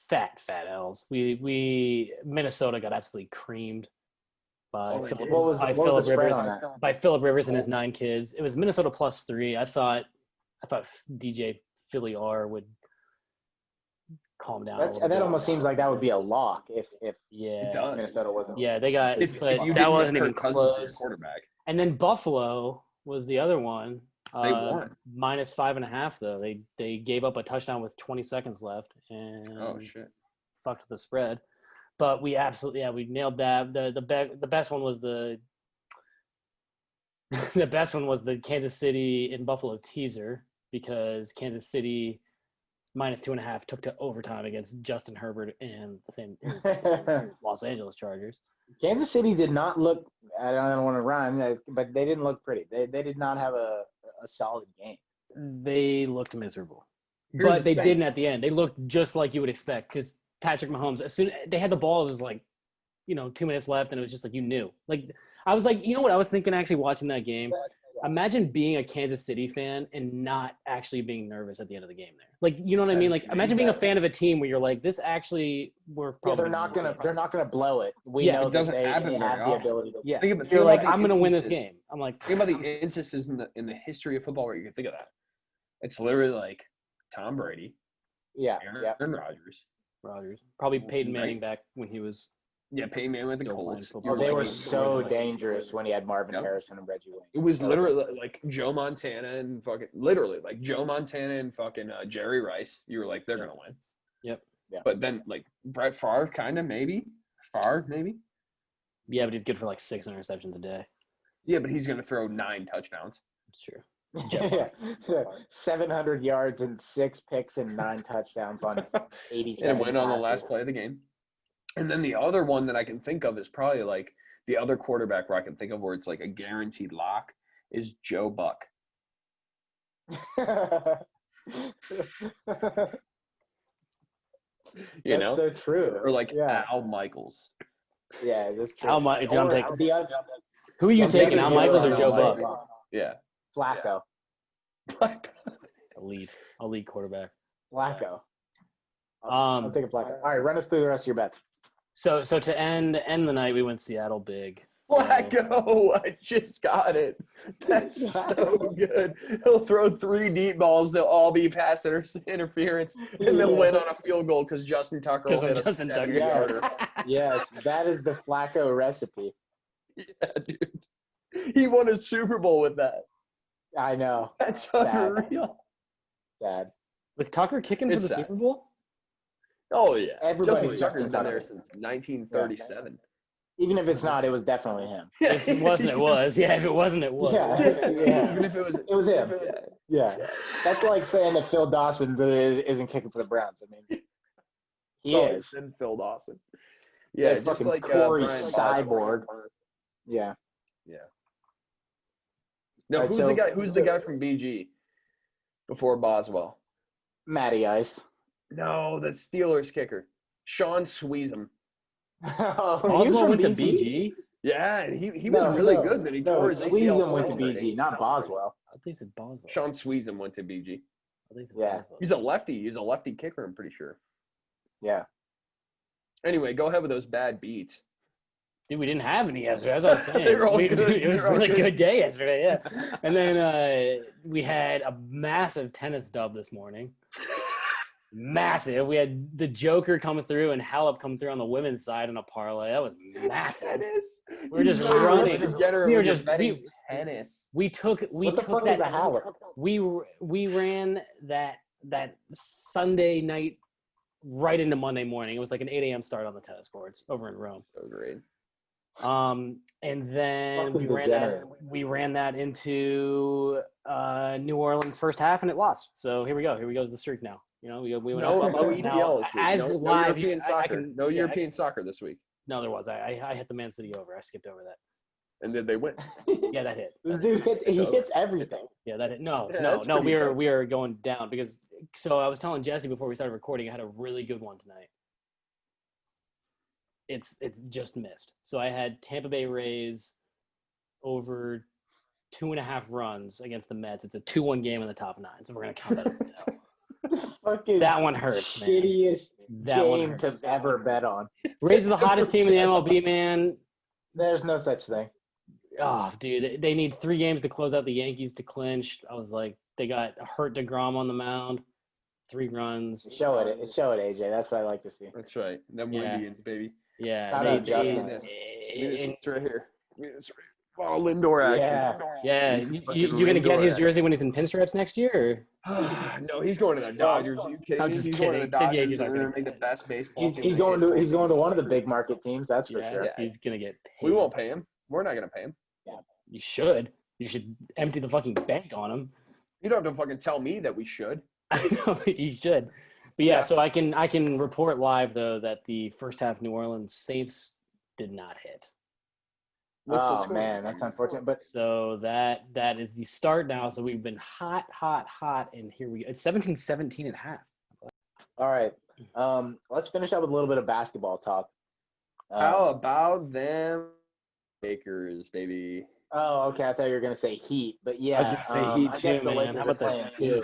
fat L's. We Minnesota got absolutely creamed by Oh, they Phillip, did? What was by the Phillip spread Rivers on that? by Phillip Rivers and his 9 kids. It was Minnesota +3. I thought DJ Philly R would calm down. That almost seems like that would be a lock if yeah. It does. Minnesota wasn't. Yeah, they got, If but you that didn't wasn't have even Kirk Cousins as close. quarterback. And then Buffalo was the other one. They won. -5.5 though. They gave up a touchdown with 20 seconds left and Oh shit. fucked the spread. But we absolutely we nailed that. The best one was the the best one was the Kansas City and Buffalo teaser because Kansas City -2.5 took to overtime against Justin Herbert and the same Los Angeles Chargers. Kansas City did not look. I don't want to rhyme, but they didn't look pretty. They did not have a solid game. They looked miserable. Here's But the they thing. didn't at the end. They looked just like you would expect because Patrick Mahomes, as soon they had the ball, it was like, 2 minutes left, and it was just like you knew. Like I was like, you know what I was thinking actually watching that game? Imagine being a Kansas City fan and not actually being nervous at the end of the game there. Like, you know what I mean? Like, imagine being a fan of a team where you're like, this actually, we're Yeah, probably they're not gonna blow it. We Yeah, know it doesn't that they happen have very the often. ability to. Yeah. Think about- So you're like, think about I'm the going to win this instances. game. I'm like, Think about the instances in the history of football where you can think of that. It's literally like Tom Brady, Yeah, yeah. Aaron Rodgers. Rodgers. Probably Peyton Right. Manning back when he was. Yeah, Peyton Manning with the Still playing Colts. football. Oh, they You're were like- so dangerous when he had Marvin Yep. Harrison and Reggie Wayne. It was literally like Joe Montana and fucking literally like Joe Montana and fucking Jerry Rice. You were like, they're gonna win. Yep. Yeah. But then like Brett Favre, kind of maybe. Favre maybe. Yeah, but he's good for like 6 interceptions a day. Yeah, but he's gonna throw 9 touchdowns. It's true. Yeah. 700 yards and 6 picks and 9 touchdowns on 87 And win on the passes. last play of the game. And then the other one that I can think of is probably like the other quarterback where I can think of where it's like a guaranteed lock is Joe Buck. You That's know? so true. Or like yeah, Al Michaels. yeah, that's true. Al Mi- John, Or take- the other- Who are you I'm taking, taking Al Joe Michaels or Buck. Joe Al Buck? Yeah. Flacco. Elite quarterback. Flacco. I'm Um, taking Flacco. All right, run us through the rest of your bets. so to end the night, we went Seattle big. So- Flacco, I just got it. That's so good. He'll throw 3 deep balls. They'll all be pass interference, and then win on a field goal because Justin Tucker will Because hit of Justin a Tucker. 70-yarder. Yes, that is the Flacco recipe. Yeah, dude. He won a Super Bowl with that. I know. That's Sad. unreal. Dad. Was Tucker kicking for It's the sad. Super Bowl? Oh yeah, Everybody's Justin Justin Tucker's been there Tucker. since 1937. Even if it's not, it was definitely him. If it wasn't, it was. Yeah, if it wasn't, it was. Yeah. Yeah. Even if it was, It was him. Yeah. Yeah. That's like saying that Phil Dawson really isn't kicking for the Browns. I mean, he It's always is. been Phil Dawson. Yeah, just fucking like Corey Brian Cyborg. Boswell. Yeah. No, Alright, who's so- the guy? Who's the guy from BG before Boswell? Matty Ice. No, the Steelers kicker, Sean Sweezum. Oh, he was Boswell from went to BG? BG. Yeah, and he was No, really no, good. Then he No, tore his ACL. Sweezum went to celebrating. BG, not Boswell. I think he said Boswell. Sean Sweezum went to BG. I think he said Yeah. Boswell. He's a lefty. He's a lefty kicker. I'm pretty sure. Yeah. Anyway, go ahead with those bad beats. Dude, we didn't have any yesterday. As I was saying, They were all We- good. it was They a were all really good. good day yesterday. Yeah, and then we had a massive tennis dub this morning. Massive. We had the Joker coming through and Halep coming through on the women's side in a parlay. That was massive. Tennis. We're just You running. degenerate We were when you're just- betting we- tennis. We took What the fuck that is a Halep? we ran that Sunday night right into Monday morning. It was like an 8 a.m. start on the tennis courts over in Rome. So great. And then Fucking we degenerate. ran that into New Orleans first half and it lost. So here we go. Here we goes the streak now. You know, we went No, up, no up. Now, EPL this week. as No live European I soccer. can, No yeah, European soccer this week. no, there was. I hit the Man City over. I skipped over that. And did they win? Yeah, that hit. This dude he hits everything. Yeah, that hit. No, Yeah, no, that's no. pretty good. We are going down because. So I was telling Jesse before we started recording, I had a really good one tonight. It's just missed. So I had Tampa Bay Rays over 2.5 runs against the Mets. It's a 2-1 game in the top 9. So we're gonna count that as a no. Fucking That one hurts, man. shittiest That one game hurts. to ever bet on. Rays are the hottest team in the MLB, man. There's no such thing. Oh, dude, they need 3 games to close out the Yankees to clinch. I was like, they got hurt DeGrom on the mound, 3 runs. Show it, AJ. That's what I like to see. That's right. Them Yeah. Indians, baby. Yeah, Shout they, out Justin. Give me this. Give me this and- one right here. Give me this right. Oh, Lindor action. yeah. He's You fucking gonna get Lindor his action. jersey when he's in pinstripes next year? Or? No, he's going to the Dodgers. Are you kidding I'm me? just He's going to the kidding. The Dodgers. Yankees They're aren't going gonna to make the pay. best baseball He's, team. he's in going to history. one of the big market teams. That's for Yeah, sure. Yeah. he's gonna get paid. We won't pay him. We're not going to pay him. You should. You should empty the fucking bank on him. You don't have to fucking tell me that we should. I know you should. But yeah, Yeah. so I can report live though that the first half New Orleans Saints did not hit. What's the Oh score? man, that's unfortunate. But So that is the start now. So we've been hot, and here we go. It's 17-17 and a half. all right, let's finish up with a little bit of basketball talk. How about them Lakers, baby? Oh, okay. I thought you were gonna say Heat, but yeah, I was gonna say Heat I guess too, the man. Lakers How are about playing that? too.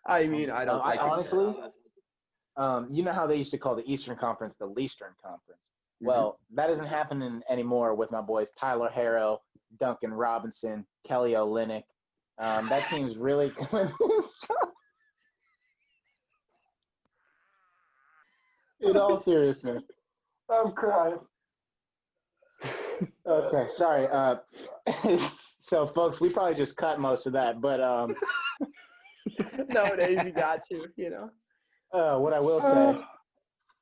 I mean, I don't. I think honestly, you know how they used to call the Eastern Conference the Leastern Conference. Well, that isn't happening anymore with my boys Tyler Harrow, Duncan Robinson, Kelly Olynyk. That team's really coming. In all seriousness, I'm crying. Okay, sorry. So, folks, we probably just cut most of that, but nowadays you got to, what I will say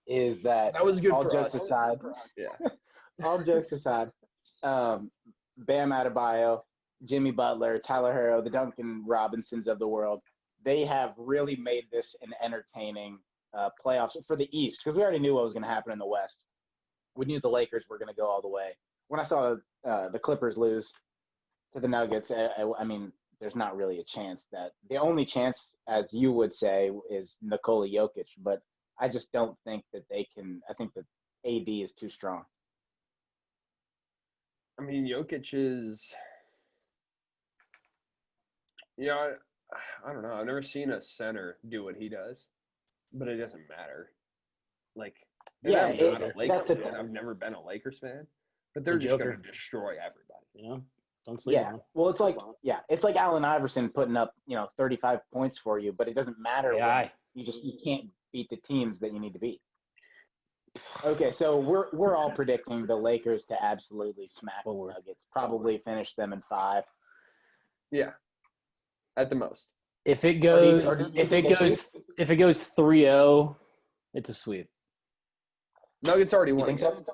is that That was good all for jokes us. aside, Yeah. all jokes aside, Bam Adebayo, Jimmy Butler, Tyler Harrow, the Duncan Robinsons of the world, they have really made this an entertaining playoffs for the East, because we already knew what was going to happen in the West. We knew the Lakers were going to go all the way. When I saw the Clippers lose to the Nuggets, I mean, there's not really a chance that – the only chance, as you would say, is Nikola Jokic, but I just don't think that they can – I think that AD is too strong. I mean, Jokic is. I don't know. I've never seen a center do what he does, but it doesn't matter. Like, and Yeah, I'm not a that's Lakers the fan. thing. I've never been a Lakers fan, but they're The just going to Joker. destroy everybody. You know, don't sleep Yeah. on him. Well, it's like Allen Iverson putting up, 35 points for you, but it doesn't matter when AI. you can't beat the teams that you need to beat. Okay, so we're all predicting the Lakers to absolutely smack the Forward. Nuggets, probably finish them in 5. Yeah, at the most. If it Or do you- goes, or do you if think it they goes, if it goes 3-0, it's a sweep. Nuggets already You won. think so?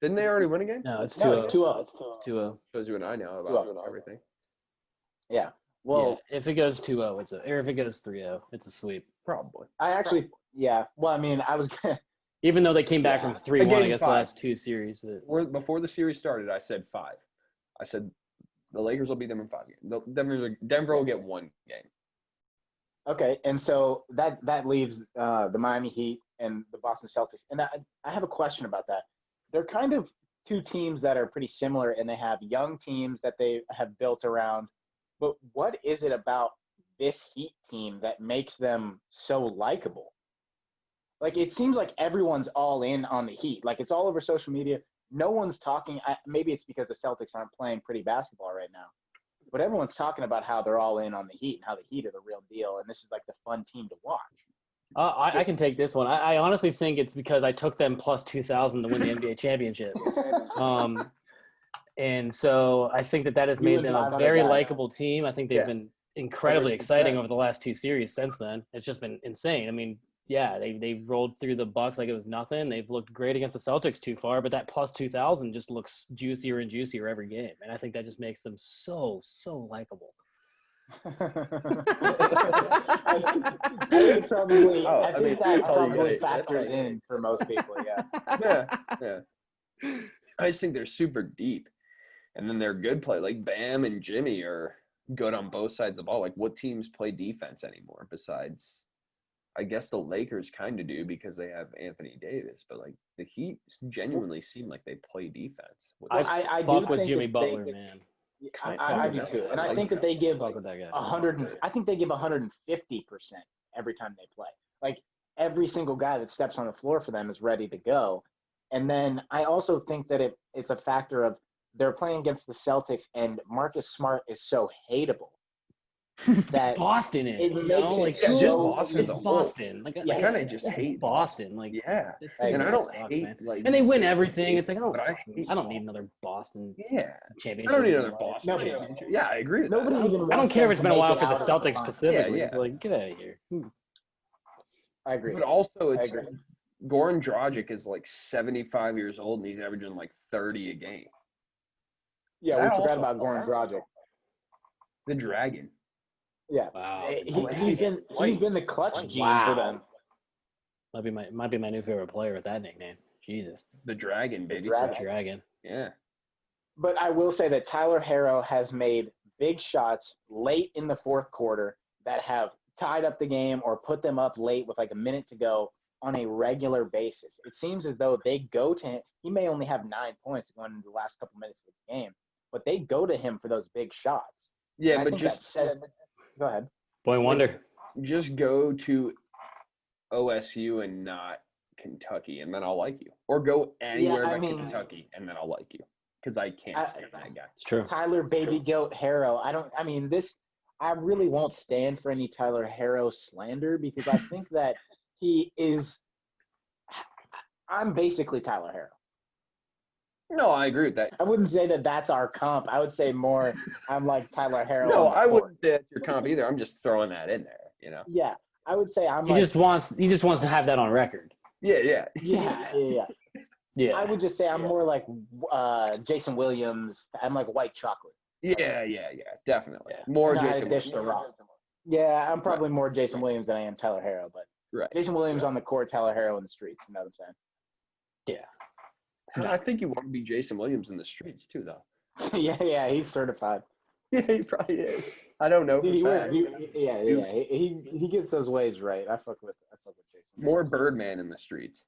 Didn't they already win a game? No, it's 2-0. No, it's 2-0. It's 2-0. Shows you and I know 2-0. about everything. Yeah. Well, Yeah, if it goes 2-0, it's or if it goes 3-0, it's a sweep. Probably. I actually, yeah. Well, I mean, I was Even though they came back Yeah. from 3-1 Again, against the 5. last 2 series, but Before the series started, I said 5. I said the Lakers will beat them in 5 games. Denver will get 1 game. okay. And so that leaves the Miami Heat and the Boston Celtics. And I have a question about that. They're kind of two teams that are pretty similar, and they have young teams that they have built around. But what is it about this Heat team that makes them so likable? Like, it seems like everyone's all in on the Heat. Like, it's all over social media. No one's talking. Maybe it's because the Celtics aren't playing pretty basketball right now. But everyone's talking about how they're all in on the Heat and how the Heat are the real deal. And this is like the fun team to watch. I can take this one. I honestly think it's because I took them plus 2,000 to win the NBA championship. And so I think that has You made and them five a other very guys. likable team. I think they've Yeah. been incredibly 100%. exciting over the last 2 series since then. It's just been insane. I mean, yeah, they rolled through the Bucks like it was nothing. They've looked great against the Celtics too far, but that plus 2,000 just looks juicier and juicier every game. And I think that just makes them so likable. I think probably. Oh, I I think mean, that that's all you probably get. That's all factors you get. in for most people. Yeah. Yeah. I just think they're super deep. And then they're good play. Like Bam and Jimmy are good on both sides of the ball. Like, what teams play defense anymore besides, I guess the Lakers kind of do because they have Anthony Davis. But, like, the Heat genuinely seem like they play defense. I do fuck with think Jimmy that Butler, man. I do too, and I think that they give Fuck with that guy. 100. I think they give 150% every time they play. Like, every single guy that steps on the floor for them is ready to go. And then I also think that it's a factor of they're playing against the Celtics, and Marcus Smart is so hateable that Boston it is, you makes know, it like Yeah, just so- Boston as it's a whole. Boston. Like, Yeah, I kind of just it's hate Boston. Like, Yeah. it's, I And I it don't sucks, hate, man. like, And they win just everything. hate, It's like but hate I don't need another Boston Yeah. championship. I don't need in another my life. Boston Nobody- championship. Yeah, I agree with Nobody that. even. I don't wants care them if it's to been a make while it for the out of Celtics finals. specifically. Yeah. It's like, get out of here. I agree. But also, it's agree. Goran Dragic is like 75 years old and he's averaging like 30 a game. Yeah, we That forgot also- about Goran Dragic. The Dragon. Yeah, Wow. he's been the clutch gene for them. Might be my new favorite player with that nickname. Jesus. The Dragon, baby. Dragon. Dragon. Yeah. But I will say that Tyler Harrow has made big shots late in the fourth quarter that have tied up the game or put them up late with like a minute to go on a regular basis. It seems as though they go to him. He may only have 9 points going into the last couple minutes of the game, but they go to him for those big shots. Yeah, And I but think just go ahead. Boy wonder. go to OSU and not Kentucky, and then I'll like you. Or go anywhere I but mean- Kentucky, and then I'll like you. Because I can't stand that guy. It's true. Tyler Baby Goat Harrow. I really won't stand for any Tyler Harrow slander because I think that he is. I'm basically Tyler Harrow. No, I agree with that. I wouldn't say that that's our comp. I would say more I'm like Tyler Harrow. No, on the I court. wouldn't say that's your comp either. I'm just throwing that in there, you know? Yeah, I would say I'm He like. just wants to have that on record. Yeah. Yeah. Yeah. I would just say I'm more like Jason Williams. I'm like white chocolate. Yeah, definitely. More No, I Jason dish the Williams. rock. Yeah, I'm probably more Jason Williams than I am Tyler Harrow, but Right. Jason Williams on the court, Tyler Harrow in the streets. You know what I'm And I think you want to be Jason Williams in the streets too, though. saying? yeah, he's certified. Yeah, he probably is. I don't know. For He, a fact. he gets those waves right. I fuck with Jason. More Birdman in the streets.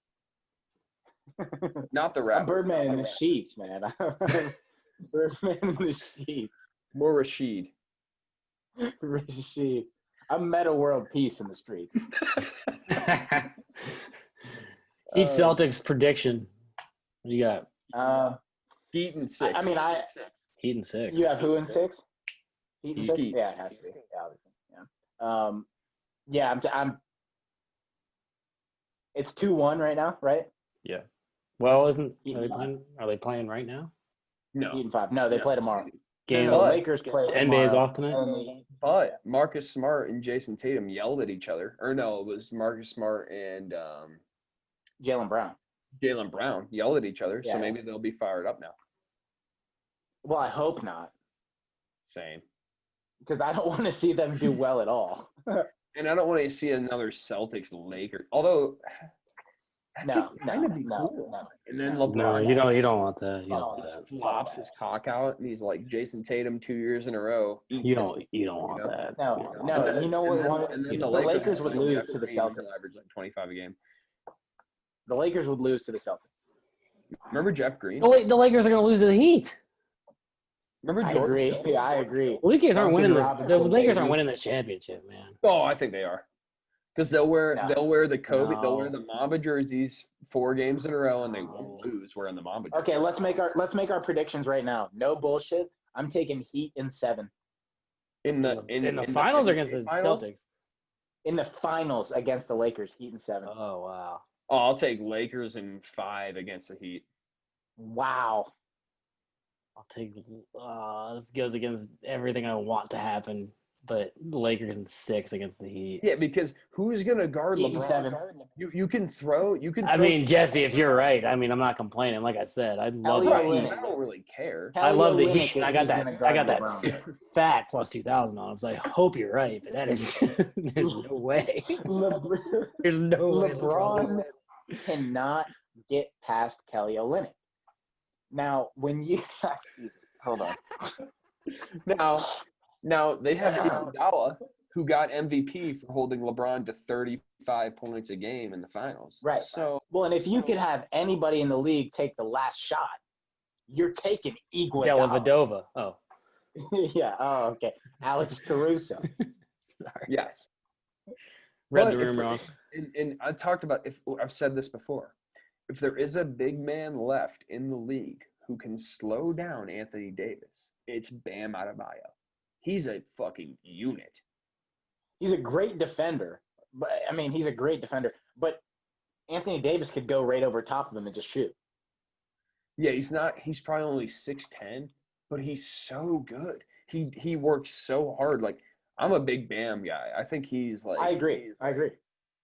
Not the I'm rapper. Birdman in the sheets, man. Birdman in the sheets. More Rashid. Rashid. I'm Meta World Peace in the streets. Heat Celtics prediction. What do you got? Heat and 6. I mean, Heat and 6. you have who in 6? Heat and 6? Skeet. Yeah, it has to be. Yeah, obviously. Yeah. I'm. It's 2-1 right now, right? Well, Heat are they and playing? Are they playing right now? no. Heat and 5. No, they play tomorrow. Game. No, But- Lakers play NBA's tomorrow. off tonight. And But Marcus Smart and Jason Tatum yelled at each other. Or no, it was Marcus Smart and Jaylen Brown. Jaylen Brown yelled at each other. Yeah. So maybe they'll be fired up now. Well, I hope not, Same. because I don't want to see them do well at all. And I don't want to see another Celtics Lakers. Although No, kind of be no, cool. no. And then No, LeBron you don't want that. You don't want just that. flops his cock out, and he's like Jason Tatum 2 years in a row. You don't want know? that. No, You no, don't want that. you know what? And then The the Lakers would lose to the Celtics. Celtics. Average like 25 a game. The Lakers would lose to the Celtics. Remember Jeff Green? The Lakers are going to lose to the Heat. Remember I Jordan? agree. Yeah, I agree. The Lakers aren't Duncan winning this. The Robinson, Lakers baby. aren't winning this championship, man. Oh, I think they are. Because they'll wear the Kobe, No. they'll wear the Mamba jerseys 4 games in a row, and they won't lose wearing the Mamba jerseys. Okay, let's make our predictions right now. No bullshit. I'm taking Heat in 7 In the finals or against the finals? Celtics? in the finals against the Lakers. Heat in 7. Oh wow. Oh, I'll take Lakers in 5 against the Heat. Wow. I'll take. This goes against everything I want to happen, but the Lakers in 6 against the Heat. Yeah, because who's gonna guard Heat in LeBron? 7. You can throw. I mean, Jesse, if you're right, I mean, I'm not complaining. Like I said, I love Elliot the Right, Heat. Olynyk. I don't really care. I love the Kelly Heat. And Olynyk I got is that. gonna I got guard that LeBron. fat plus 2,000 on him. So I hope you're right, but that is there's no way. There's no way. LeBron cannot get past Kelly Olynyk. Now, when you hold on, Now they have Iguodala, who got MVP for holding LeBron to 35 points a game in the finals. Right. So well, and if you could have anybody in the league take the last shot, you're taking Iguodala. Dellavedova. Oh, Yeah. Oh, okay. Alex Caruso. sorry. yes. Read But the if room there- wrong. And I talked about I've said this before. If there is a big man left in the league who can slow down Anthony Davis, it's Bam Adebayo. He's a fucking unit. He's a great defender. But I mean, he's a great defender. But Anthony Davis could go right over top of him and just shoot. Yeah, he's probably only 6'10", but he's so good. He works so hard. Like, I'm a big Bam guy. I think he's like I agree.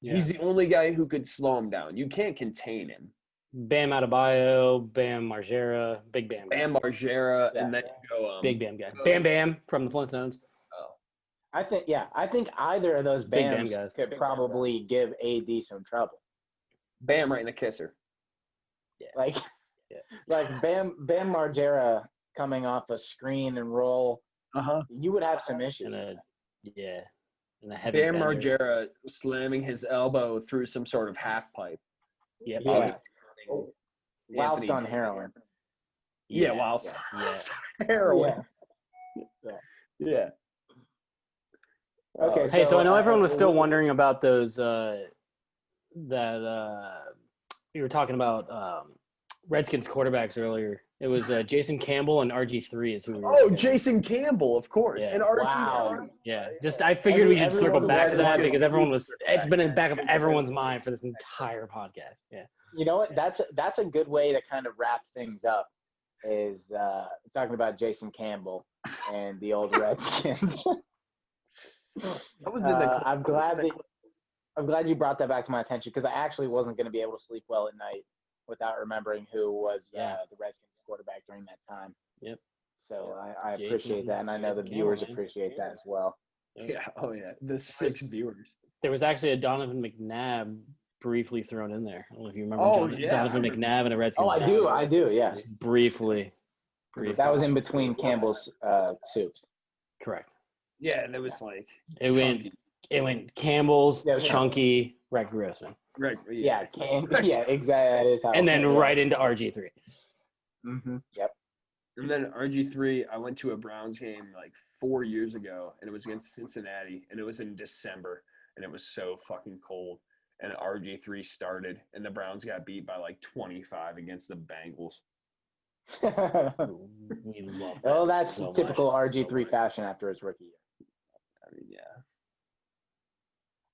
He's the only guy who could slow him down. You can't contain him. Bam Adebayo, Bam Margera, Big Bam. guy. Bam Margera, Yeah. and then you go Big Bam guy. Bam Bam from the Flintstones. I think either of those Big Bam Bams guys. could probably give AD some trouble. Bam right in the kisser. Like, Yeah. like Bam Margera coming off a screen and roll, you would have some issues. And a heavy Bam bender. Margera slamming his elbow through some sort of half pipe. Yep. Yeah. Oh, Whilst Anthony on Davis. heroin. Yeah, wow. Yeah. Heroin. Yeah. Yeah. Okay. Hey, so I know everyone was we- still wondering about those you were talking about Redskins quarterbacks earlier. It was Jason Campbell and RG3 is who we were Oh, forgetting. Jason Campbell, of course. Yeah. And RG3. Wow. Yeah, just I figured we should circle Everyone back to that was- because it's been in the back of everyone's mind for this entire podcast. Yeah. You know what? That's a good way to kind of wrap things up. Is talking about Jason Campbell and the old Redskins. I was in the I'm glad you brought that back to my attention because I actually wasn't going to be able to sleep well at night without remembering who was Yeah. the Redskins quarterback during that time. Yep. So I Jason- appreciate that, and I know the Jason viewers Campbell, man. appreciate that as well. Yeah. Oh, yeah. The 6 viewers. There was actually a Donovan McNabb briefly thrown in there. I don't know if you remember Oh, yeah. Donovan McNabb and a Redskins. Oh, I do, yeah. Briefly. That was in between Campbell's soups. Correct. Yeah, and it was like It went Campbell's, Yeah, it was Chunky, Rex Grossman, right. Yeah, yeah, exactly. That is how. and then right into RG3. Mm-hmm. Yep. And then RG3, I went to a Browns game like 4 years ago, and it was against Cincinnati, and it was in December, and it was so fucking cold. And RG3 started, and the Browns got beat by like 25 against the Bengals. We love that. Well, that's so much. typical RG3 fashion after his rookie year. I mean, yeah.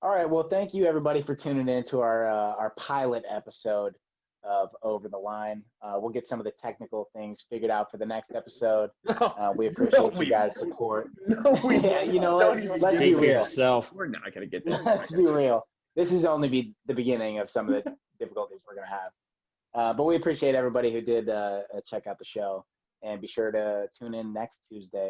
All right. Well, thank you everybody for tuning in to our pilot episode of Over the Line. We'll get some of the technical things figured out for the next episode. We appreciate you guys' support. No, we Yeah, you know don't what? even Let's do be Speak for real. yourself. We're not gonna get that. Let's be real. This is only the beginning of some of the difficulties we're going to have. But we appreciate everybody who did check out the show. And be sure to tune in next Tuesday